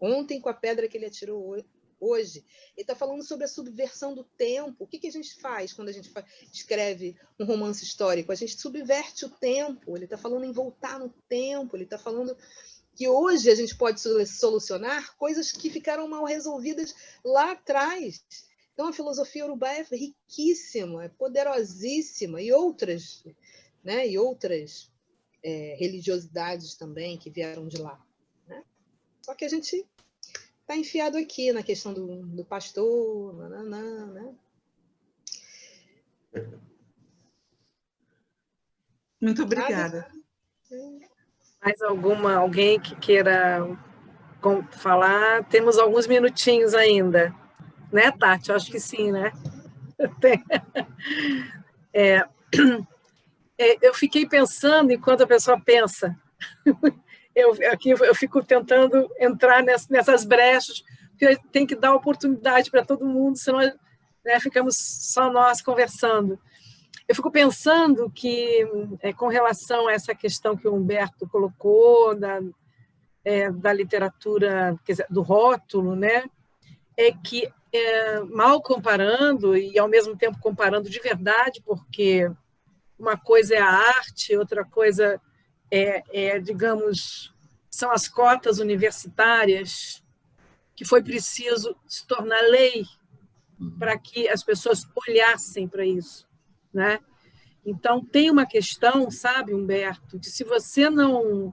ontem com a pedra que ele atirou hoje. Ele está falando sobre a subversão do tempo. O que a gente faz quando a gente escreve um romance histórico? A gente subverte o tempo. Ele está falando em voltar no tempo. Ele está falando que hoje a gente pode solucionar coisas que ficaram mal resolvidas lá atrás. Então, a filosofia urubá é riquíssima, é poderosíssima, e outras, né? E outras religiosidades também que vieram de lá. Né? Só que a gente está enfiado aqui na questão do pastor, né? Muito obrigada. Mais alguém que queira falar? Temos alguns minutinhos ainda. Né, Tati? Eu acho que sim, né? Eu fiquei pensando, enquanto a pessoa pensa, eu fico tentando entrar nessas brechas, porque tem que dar oportunidade para todo mundo, senão, né, ficamos só nós conversando. Eu fico pensando que, com relação a essa questão que o Humberto colocou, da literatura, quer dizer, do rótulo, né, é que, mal comparando, e ao mesmo tempo comparando de verdade, porque uma coisa é a arte, outra coisa digamos, são as cotas universitárias, que foi preciso se tornar lei para que as pessoas olhassem para isso, né? Então, tem uma questão, sabe, Humberto, de se você não...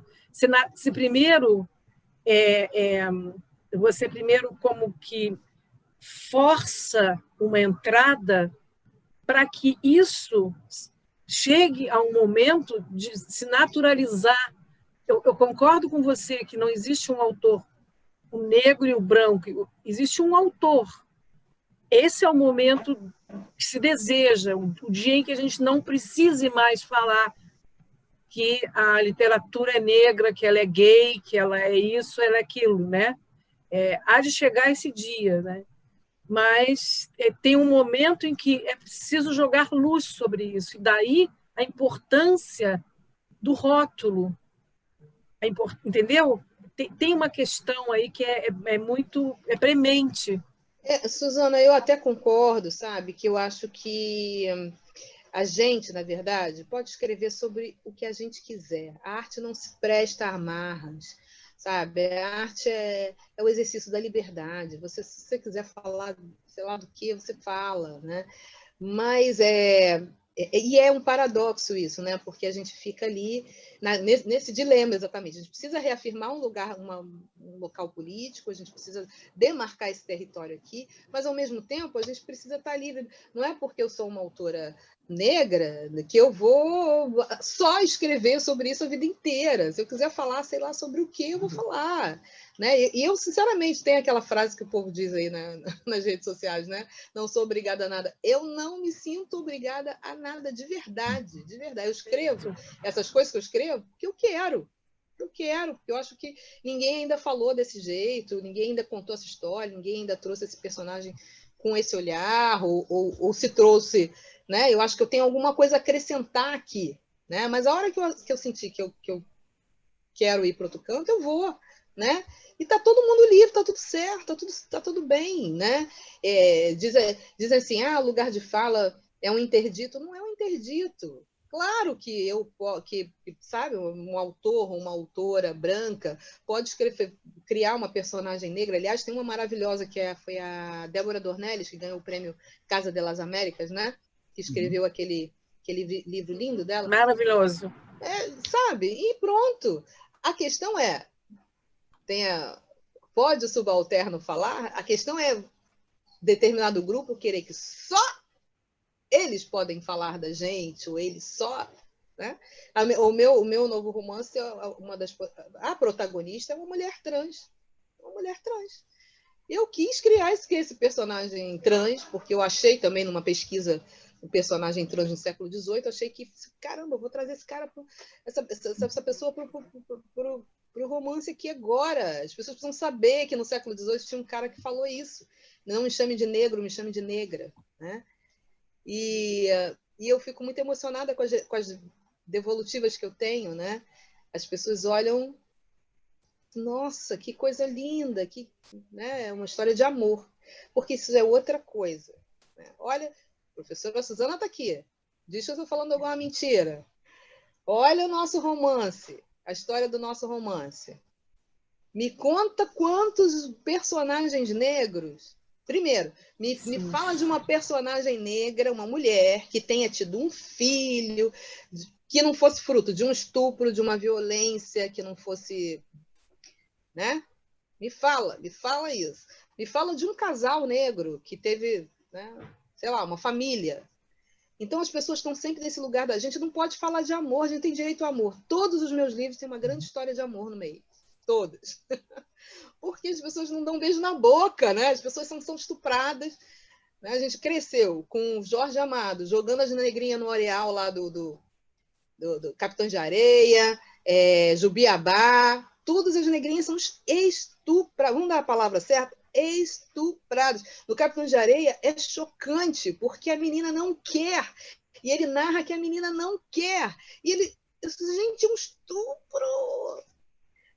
Se primeiro, você primeiro como que força uma entrada para que isso chegue a um momento de se naturalizar. Eu concordo com você que não existe um autor, o negro e o branco, existe um autor. Esse é o momento que se deseja, o dia em que a gente não precise mais falar que a literatura é negra, que ela é gay, que ela é isso, ela é aquilo, né? Há de chegar esse dia, né? Mas tem um momento em que é preciso jogar luz sobre isso, e daí a importância do rótulo. Entendeu? Tem uma questão aí que é muito premente. Suzana, eu até concordo, sabe, que eu acho que a gente, na verdade, pode escrever sobre o que a gente quiser. A arte não se presta a amarras, sabe? A arte é o exercício da liberdade. Se você quiser falar, sei lá do que, você fala, né? Mas e é um paradoxo isso, né? Porque a gente fica ali nesse dilema, exatamente. A gente precisa reafirmar um local político, a gente precisa demarcar esse território aqui, mas, ao mesmo tempo, a gente precisa estar livre. Não é porque eu sou uma autora negra que eu vou só escrever sobre isso a vida inteira. Se eu quiser falar, sei lá, sobre o que eu vou falar. Né? E eu, sinceramente, tem aquela frase que o povo diz aí nas redes sociais, né? Não sou obrigada a nada. Eu não me sinto obrigada a nada, de verdade, de verdade. Eu escrevo essas coisas que eu escrevo porque eu quero. Porque eu acho que ninguém ainda falou desse jeito, ninguém ainda contou essa história, ninguém ainda trouxe esse personagem com esse olhar, ou se trouxe, né? Eu acho que eu tenho alguma coisa a acrescentar aqui, né? Mas a hora que eu senti que eu quero ir para outro canto, eu vou, né? E tá todo mundo livre, tá tudo certo, tá tudo bem, né? Dizem assim, lugar de fala é um interdito. Não é um interdito. Claro que sabe, um autor ou uma autora branca pode criar uma personagem negra. Aliás, tem uma maravilhosa que foi a Débora Dornelles, que ganhou o prêmio Casa de las Américas, né? Que escreveu aquele livro lindo dela. Maravilhoso. Sabe? E pronto. A questão pode o subalterno falar? A questão é determinado grupo querer que só eles podem falar da gente, ou eles só... Né? O meu novo romance, a protagonista é uma mulher trans. Uma mulher trans. Eu quis criar esse personagem trans, porque eu achei também numa pesquisa um personagem trans no século XVIII, achei que, caramba, eu vou trazer esse cara, essa pessoa para o romance aqui agora. As pessoas precisam saber que no século XVIII tinha um cara que falou isso. Não me chame de negro, me chame de negra. Né? E eu fico muito emocionada com as devolutivas que eu tenho. Né? As pessoas olham, nossa, que coisa linda, né? É uma história de amor. Porque isso é outra coisa. Né? Olha, a professora Suzana está aqui. Diz que eu estou falando alguma mentira. Olha o nosso romance, a história do nosso romance. Me conta quantos personagens negros... Primeiro, me fala de uma personagem negra, uma mulher que tenha tido um filho, que não fosse fruto de um estupro, de uma violência, que não fosse... Né? Me fala isso. Me fala de um casal negro que teve, né, sei lá, uma família. Então as pessoas estão sempre nesse lugar da gente não pode falar de amor, a gente tem direito ao amor. Todos os meus livros têm uma grande história de amor no meio. Todos. Porque as pessoas não dão um beijo na boca, né? As pessoas são estupradas. Né? A gente cresceu com o Jorge Amado jogando as negrinhas no areal lá do Capitão de Areia, Jubiabá. Todas as negrinhas são estupradas. Vamos dar a palavra certa? Estupradas. No Capitão de Areia é chocante, porque a menina não quer. E ele narra que a menina não quer. E ele... Gente, um estupro!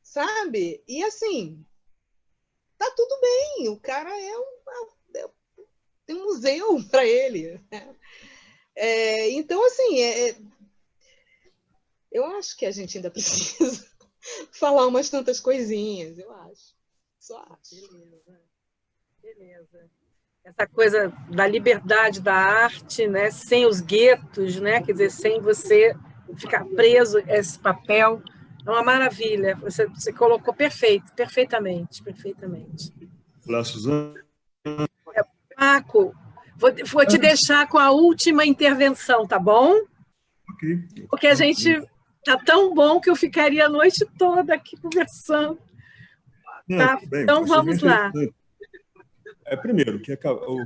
Sabe? E assim... Tá tudo bem, o cara tem um museu para ele. Né? Então, assim, eu acho que a gente ainda precisa falar umas tantas coisinhas, eu acho. Só acho. Beleza. Essa coisa da liberdade da arte, né? Sem os guetos, né? Quer dizer, sem você ficar preso a esse papel. É uma maravilha. Você colocou perfeitamente. Olá, Suzana. Paco, vou te deixar com a última intervenção, tá bom? Ok. Porque a gente tá tão bom que eu ficaria a noite toda aqui conversando. Tá? Bem, então vamos lá. Primeiro, o que a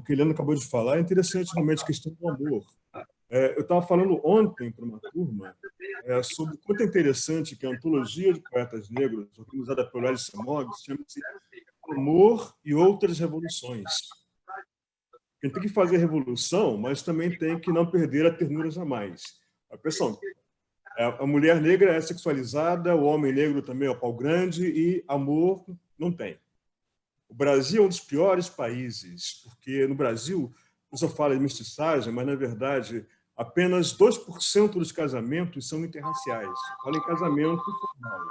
Eliana acabou de falar é interessante realmente a questão do amor. Eu estava falando ontem para uma turma sobre o quanto é interessante que a antologia de poetas negros, organizada pelo Hélio Simões, chama-se Amor e Outras Revoluções. A gente tem que fazer revolução, mas também tem que não perder a ternura jamais. Atenção, a mulher negra é sexualizada, o homem negro também é o pau grande e amor não tem. O Brasil é um dos piores países, porque no Brasil, você fala de mestiçagem, mas, na verdade, apenas 2% dos casamentos são interraciais. Fala em casamento formal.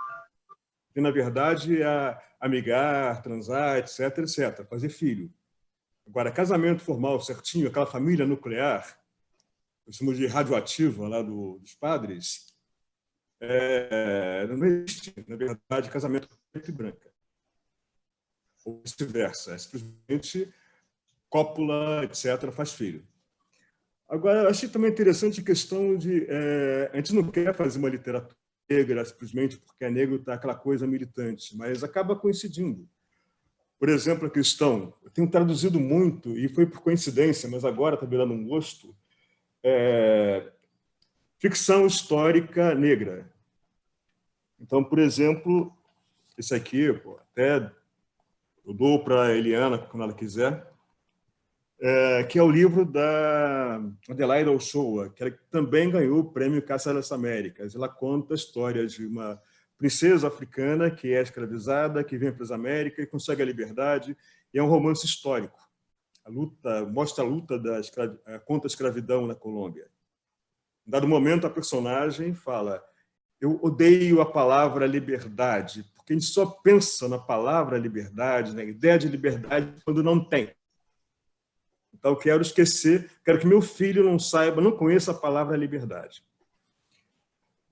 E, na verdade, é amigar, transar, etc., fazer filho. Agora, casamento formal certinho, aquela família nuclear, eu chamo de radioativa lá dos padres, não existe, na verdade, casamento preto e branca. Ou vice-versa. É simplesmente cópula, etc., faz filho. Agora, eu achei também interessante a questão de... a gente não quer fazer uma literatura negra simplesmente porque é negro está aquela coisa militante, mas acaba coincidindo. Por exemplo, a questão... Eu tenho traduzido muito, e foi por coincidência, mas agora está virando um gosto, ficção histórica negra. Então, por exemplo, esse aqui, até eu dou para a Eliana quando ela quiser. que é o livro da Adelaide Ochoa, que ela também ganhou o prêmio Casa das Américas. Ela conta a história de uma princesa africana que é escravizada, que vem para as Américas e consegue a liberdade, e é um romance histórico. Mostra a luta contra a escravidão na Colômbia. Em dado momento, a personagem fala: eu odeio a palavra liberdade, porque a gente só pensa na palavra liberdade, na ideia de liberdade, quando não tem. Então, eu quero esquecer, quero que meu filho não saiba, não conheça a palavra liberdade.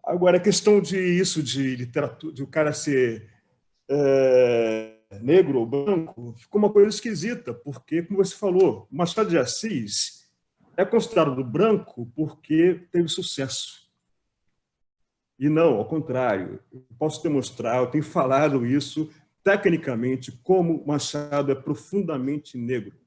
Agora, a questão de literatura, de o cara ser negro ou branco, ficou uma coisa esquisita, porque, como você falou, Machado de Assis é considerado branco porque teve sucesso. E não, ao contrário. Eu posso demonstrar, eu tenho falado isso tecnicamente, como Machado é profundamente negro.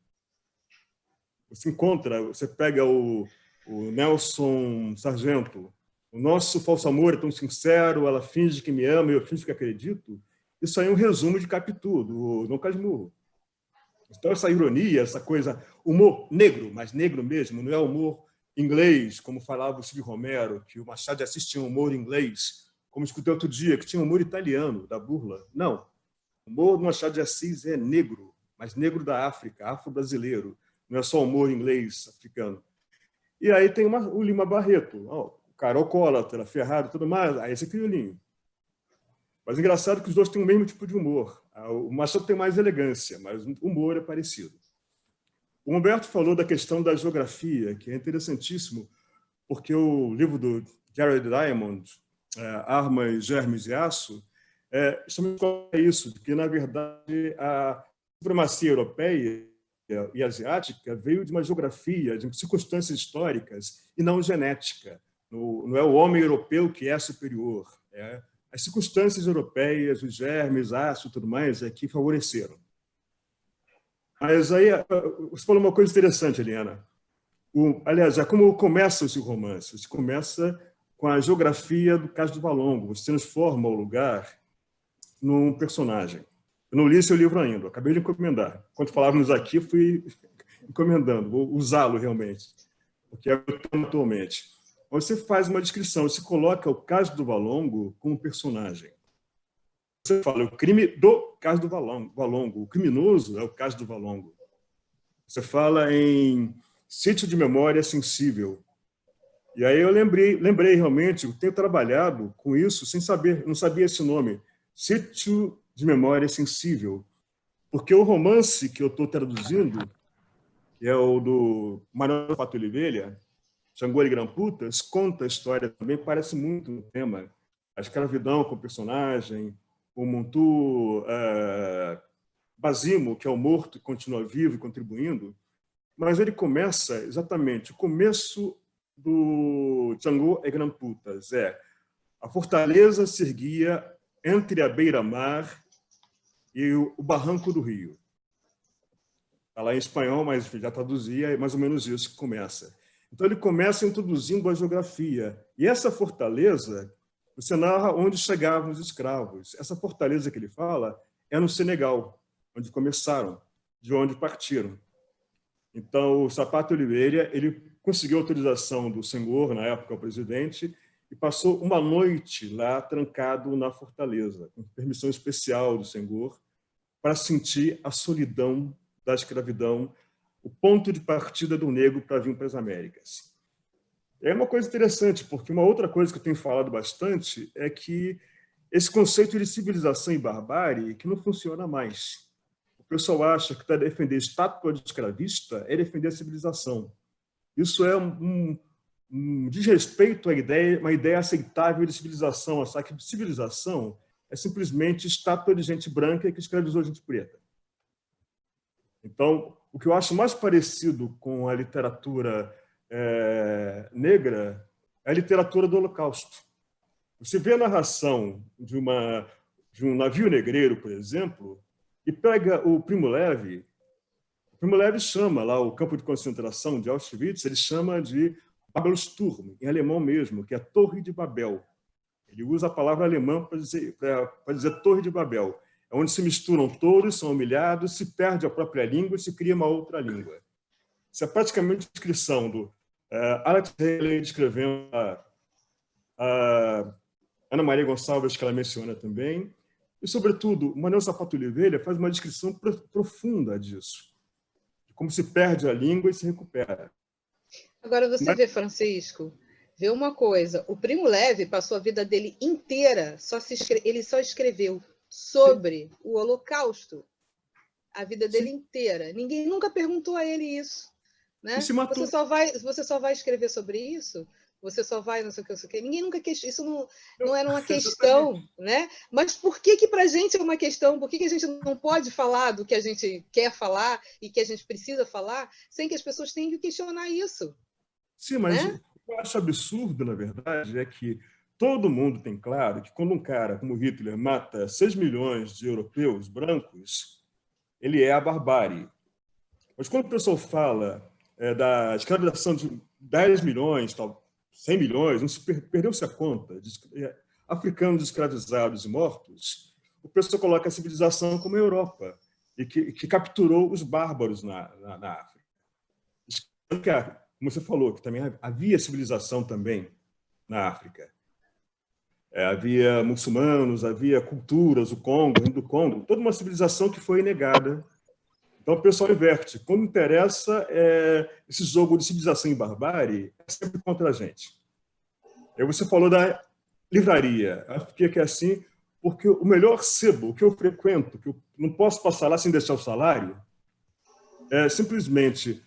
Você pega o Nelson Sargento, o nosso falso amor é tão sincero, ela finge que me ama e eu finge que acredito. Isso aí é um resumo de Capitu, do Dom Casmurro. Então, essa ironia, essa coisa, humor negro, mas negro mesmo, não é humor inglês, como falava o Cid Romero, que o Machado de Assis tinha humor inglês, como escutei outro dia, que tinha humor italiano, da burla. Não. O humor do Machado de Assis é negro, mas negro da África, afro-brasileiro. Não é só humor inglês, africano. E aí tem o Lima Barreto, o cara alcoólatra, ferrado e tudo mais, aí esse é Criolinho. Mas é engraçado que os dois têm o mesmo tipo de humor. O Machado tem mais elegância, mas o humor é parecido. O Humberto falou da questão da geografia, que é interessantíssimo, porque o livro do Jared Diamond, Armas, Germes e Aço, justamente é isso, porque, na verdade, a supremacia europeia e asiática veio de uma geografia, de circunstâncias históricas e não genética. Não é o homem europeu que é superior. As circunstâncias europeias, os germes, aço e tudo mais, é que favoreceram. Mas aí você falou uma coisa interessante, Eliana. Aliás, é como começa esse romance. Você começa com a geografia do Cais do Valongo. Você transforma o lugar num personagem. Eu não li seu livro ainda, eu acabei de encomendar. Enquanto falávamos aqui, fui encomendando, vou usá-lo realmente, porque é o que eu tenho atualmente. Você faz uma descrição, você coloca o Cais do Valongo como personagem. Você fala o crime do Cais do Valongo, o criminoso é o Cais do Valongo. Você fala em sítio de memória sensível. E aí eu lembrei realmente, eu tenho trabalhado com isso sem saber, não sabia esse nome, sítio de memória sensível, porque o romance que eu estou traduzindo, que é o do Manuel Pato Oliveira, Xangô e Gramputas, conta a história também, parece muito um tema, a escravidão com o personagem, o Muntu Basimo, que é o morto e continua vivo e contribuindo, mas ele começa exatamente, o começo do Xangô e Gramputas a fortaleza se erguia entre a beira-mar e o barranco do rio. Está lá em espanhol, mas já traduzia, é mais ou menos isso que começa. Então, ele começa introduzindo a geografia. E essa fortaleza, você narra onde chegavam os escravos. Essa fortaleza que ele fala é no Senegal, onde começaram, de onde partiram. Então, o Sapato Oliveira, ele conseguiu autorização do Senghor, na época, o presidente, e passou uma noite lá, trancado na fortaleza, com permissão especial do Senghor, para sentir a solidão da escravidão, o ponto de partida do negro para vir para as Américas. É uma coisa interessante, porque uma outra coisa que eu tenho falado bastante é que esse conceito de civilização e barbárie que não funciona mais. O pessoal acha que para defender estátua de escravista é defender a civilização. Isso é um desrespeito à ideia, uma ideia aceitável de civilização, achar que civilização é simplesmente estátua de gente branca que escravizou gente preta. Então, o que eu acho mais parecido com a literatura negra é a literatura do Holocausto. Você vê a narração de um navio negreiro, por exemplo, e pega o Primo Levi. O Primo Levi chama lá o campo de concentração de Auschwitz, ele chama de Babelsturm, em alemão mesmo, que é Torre de Babel. Ele usa a palavra alemã para dizer Torre de Babel. É onde se misturam todos, são humilhados, se perde a própria língua e se cria uma outra língua. Isso é praticamente a descrição do Alex Haley descrevendo a Ana Maria Gonçalves, que ela menciona também, e, sobretudo, o Manuel Sapato Oliveira faz uma descrição profunda disso, de como se perde a língua e se recupera. Agora, você vê, Francisco, vê uma coisa, o Primo Levi passou a vida dele inteira, ele só escreveu sobre o Holocausto, a vida dele inteira. Ninguém nunca perguntou a ele isso. Né? Você só vai escrever sobre isso? Você só vai não sei o que. Ninguém nunca questionou. Isso não era uma questão. Né? Mas por que para a gente é uma questão? Por que a gente não pode falar do que a gente quer falar e que a gente precisa falar sem que as pessoas tenham que questionar isso? Sim, mas o que eu acho absurdo, na verdade, é que todo mundo tem claro que quando um cara como Hitler mata 6 milhões de europeus brancos, ele é a barbárie. Mas quando o pessoal fala da escravização de 10 milhões, 100 milhões, perdeu-se a conta, de africanos escravizados e mortos, o pessoal coloca a civilização como a Europa, e que capturou os bárbaros na África. Como você falou, que também havia civilização também na África. Havia muçulmanos, havia culturas, o Congo, o Rio do Congo, toda uma civilização que foi negada. Então, o pessoal inverte. Quando interessa, esse jogo de civilização e barbárie é sempre contra a gente. Aí você falou da livraria. Acho que é assim, porque o melhor sebo que eu frequento, que eu não posso passar lá sem deixar o salário, é simplesmente...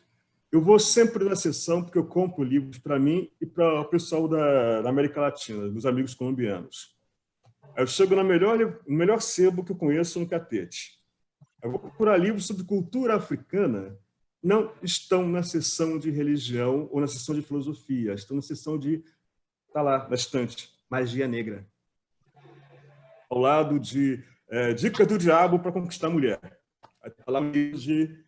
Eu vou sempre na sessão porque eu compro livros para mim e para o pessoal da América Latina, meus amigos colombianos. Eu chego no melhor sebo que eu conheço no Catete. Eu vou procurar livros sobre cultura africana, não estão na seção de religião ou na seção de filosofia, estão na seção de, está lá, na estante, magia negra. Ao lado de Dicas do Diabo para Conquistar a Mulher. Está lá de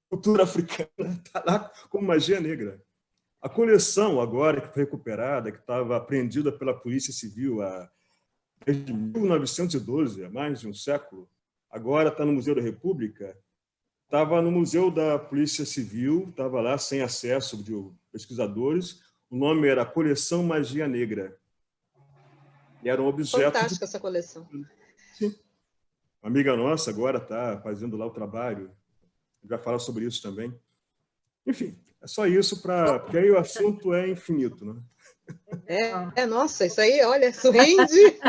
cultura africana, está lá como magia negra. A coleção, agora, que foi recuperada, que estava apreendida pela Polícia Civil desde 1912, há mais de um século, agora está no Museu da República, estava no Museu da Polícia Civil, estava lá sem acesso de pesquisadores, o nome era Coleção Magia Negra. E era um objeto... Fantástica essa coleção. Sim. Uma amiga nossa agora está fazendo lá o trabalho, vai falar sobre isso também. Enfim, é só isso, porque aí o assunto é infinito, né? Nossa, isso aí, olha, isso rende.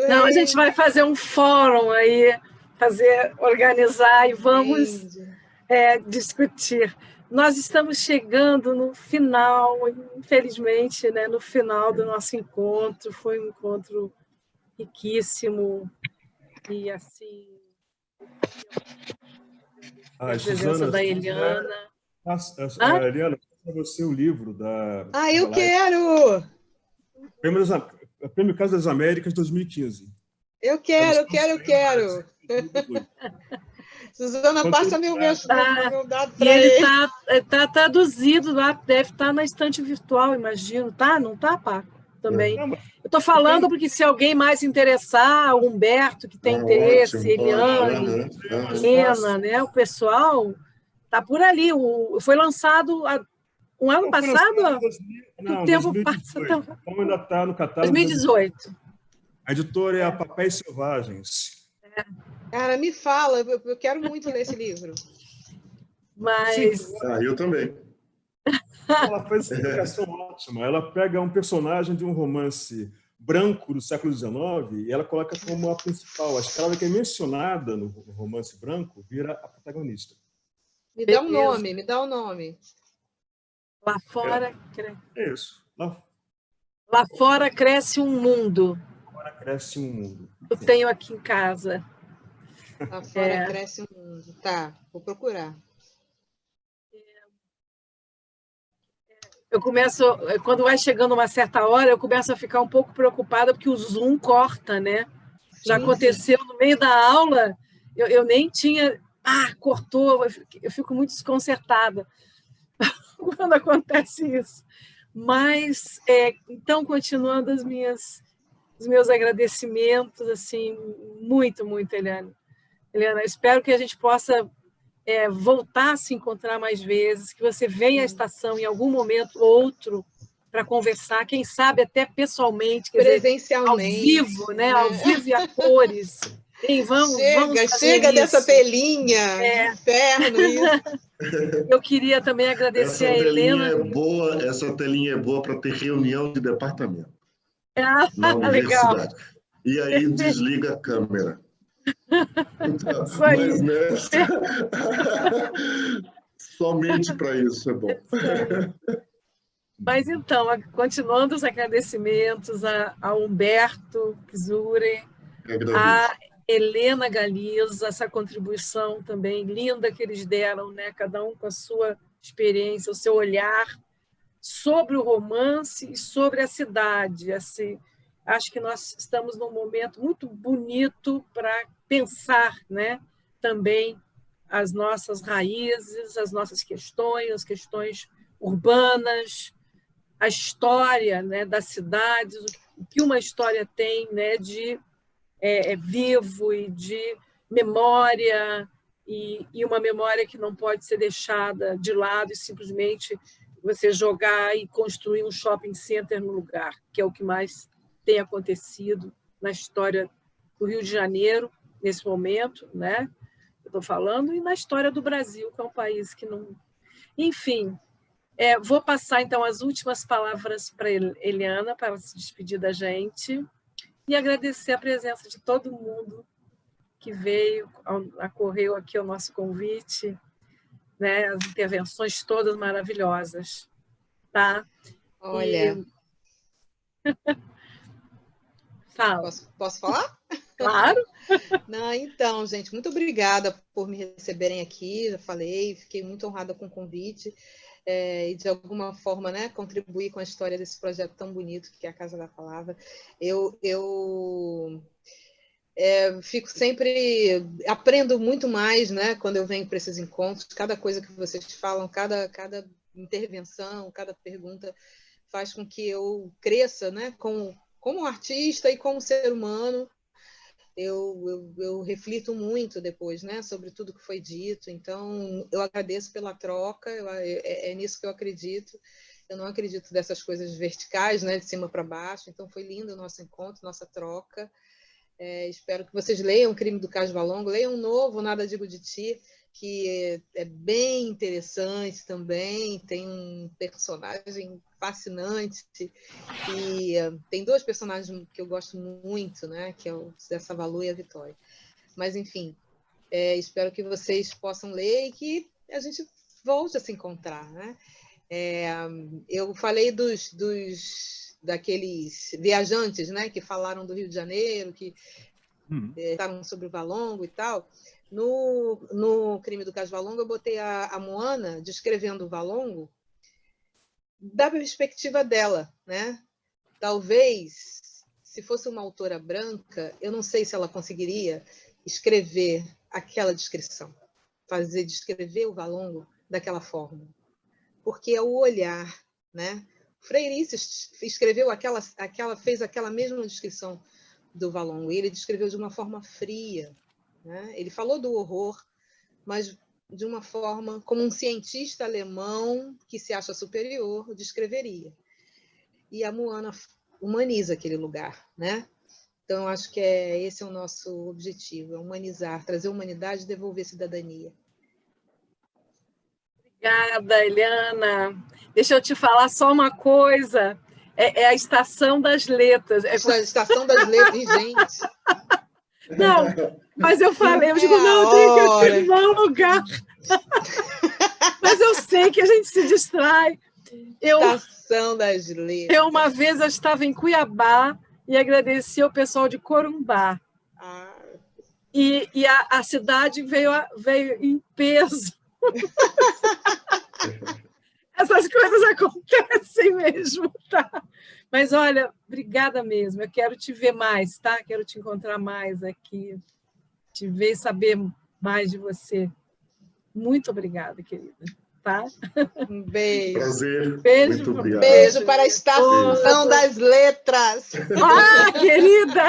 Não, a gente vai fazer um fórum aí, organizar e vamos discutir. Nós estamos chegando no final, infelizmente, né, no final do nosso encontro. Foi um encontro riquíssimo e assim... a presença da Eliana. Eliana, para você o livro da... eu quero! Prêmio Casa das Américas 2015. Eu quero! Suzana, passa meu dado para ele. Ele está traduzido lá, deve estar na estante virtual, imagino. Tá? Não está, Paco? Também. Eu estou falando porque se alguém mais interessar, o Humberto, que tem interesse, Eliane, Helena, né? O pessoal está por ali. Foi lançado um ano passado? Não, o tempo 2018. passa. Como ainda está no catálogo. 2018. A editora é a Papéis Selvagens. Cara, me fala, eu quero muito ler esse livro. Mas... eu também. Ela faz uma explicação ótima. Ela pega um personagem de um romance branco do século XIX e ela coloca como a principal. A escrava que é mencionada no romance branco vira a protagonista. Me dá um nome. Lá fora... É isso. Lá fora cresce um mundo. Lá fora cresce um mundo. Eu tenho aqui em casa. Lá fora cresce um mundo. Tá, vou procurar. Eu começo, quando vai chegando uma certa hora, eu começo a ficar um pouco preocupada porque o Zoom corta, né? Já aconteceu no meio da aula, eu nem tinha... cortou, eu fico muito desconcertada quando acontece isso. Mas, então, continuando os meus agradecimentos, assim, muito, muito, Eliana. Eliana, espero que a gente possa voltar a se encontrar mais vezes, que você venha à estação em algum momento ou outro para conversar, quem sabe até pessoalmente, quer presencialmente, dizer, ao vivo, né? Ao vivo e a cores. Bem, vamos chega dessa telinha, inferno isso. Eu queria também agradecer a Helena. Essa telinha é boa para ter reunião de departamento na legal. universidade. E aí desliga a câmera. Então, mas nessa... somente para isso é bom. Mas então, continuando os agradecimentos a Humberto Kizure, a Helena Galiza, essa contribuição também linda que eles deram, né? Cada um com a sua experiência, o seu olhar sobre o romance e sobre a cidade. Assim, acho que nós estamos num momento muito bonito para pensar, né? Também as nossas raízes, as nossas questões, as questões urbanas, a história, né, das cidades, o que uma história tem, né, de vivo e de memória, e uma memória que não pode ser deixada de lado e simplesmente você jogar e construir um shopping center no lugar, que é o que mais tem acontecido na história do Rio de Janeiro, nesse momento, né? Eu estou falando, e na história do Brasil, que é um país que não... Enfim, vou passar, então, as últimas palavras para Eliana, para ela se despedir da gente, e agradecer a presença de todo mundo que veio, acorreu aqui ao nosso convite, né? As intervenções todas maravilhosas. Tá? Olha... Fala. Posso falar? Claro. Não, então, gente, muito obrigada por me receberem aqui, já falei, fiquei muito honrada com o convite. E de alguma forma, né, contribuir com a história desse projeto tão bonito que é a Casa da Palavra. Eu fico sempre... Aprendo muito mais, né, quando eu venho para esses encontros. Cada coisa que vocês falam, cada intervenção, cada pergunta faz com que eu cresça, né, como artista e como ser humano. Eu reflito muito depois, né, sobre tudo que foi dito. Então, eu agradeço pela troca, é nisso que eu acredito. Eu não acredito dessas coisas verticais, né, de cima para baixo. Então, foi lindo o nosso encontro, nossa troca. Espero que vocês leiam O Crime do Cais Valongo, leiam um novo, Nada Digo de Ti, que é bem interessante também, tem um personagem fascinante, e tem dois personagens que eu gosto muito, né, que é o Zé Savalu e a Vitória. Mas, enfim, espero que vocês possam ler e que a gente volte a se encontrar, né? Eu falei daqueles viajantes, né, que falaram do Rio de Janeiro, que falaram sobre o Valongo e tal. No Crime do Cais Valongo, eu botei a Moana descrevendo o Valongo da perspectiva dela, né? Talvez, se fosse uma autora branca, eu não sei se ela conseguiria escrever aquela descrição, descrever o Valongo daquela forma, porque é o olhar, né? Freirice escreveu fez aquela mesma descrição do Valongo, e ele descreveu de uma forma fria, né? Ele falou do horror, mas de uma forma como um cientista alemão que se acha superior descreveria. E a Moana humaniza aquele lugar, né? Então, acho que esse é o nosso objetivo, é humanizar, trazer humanidade e devolver cidadania. Obrigada, Eliana. Deixa eu te falar só uma coisa. É a Estação das Letras. A Estação das Letras, gente. Não, mas eu falei, eu digo, não, tem que filmar um lugar. Mas eu sei que a gente se distrai. Estação das Letras. Uma vez eu estava em Cuiabá e agradeci ao pessoal de Corumbá. E a cidade veio em peso. Essas coisas acontecem mesmo, tá? Mas, olha, obrigada mesmo. Eu quero te ver mais, tá? Quero te encontrar mais aqui, te ver e saber mais de você. Muito obrigada, querida. Tá? Um beijo. Prazer. Beijo. Muito obrigado. Beijo para a Estação das Letras. Ah, querida!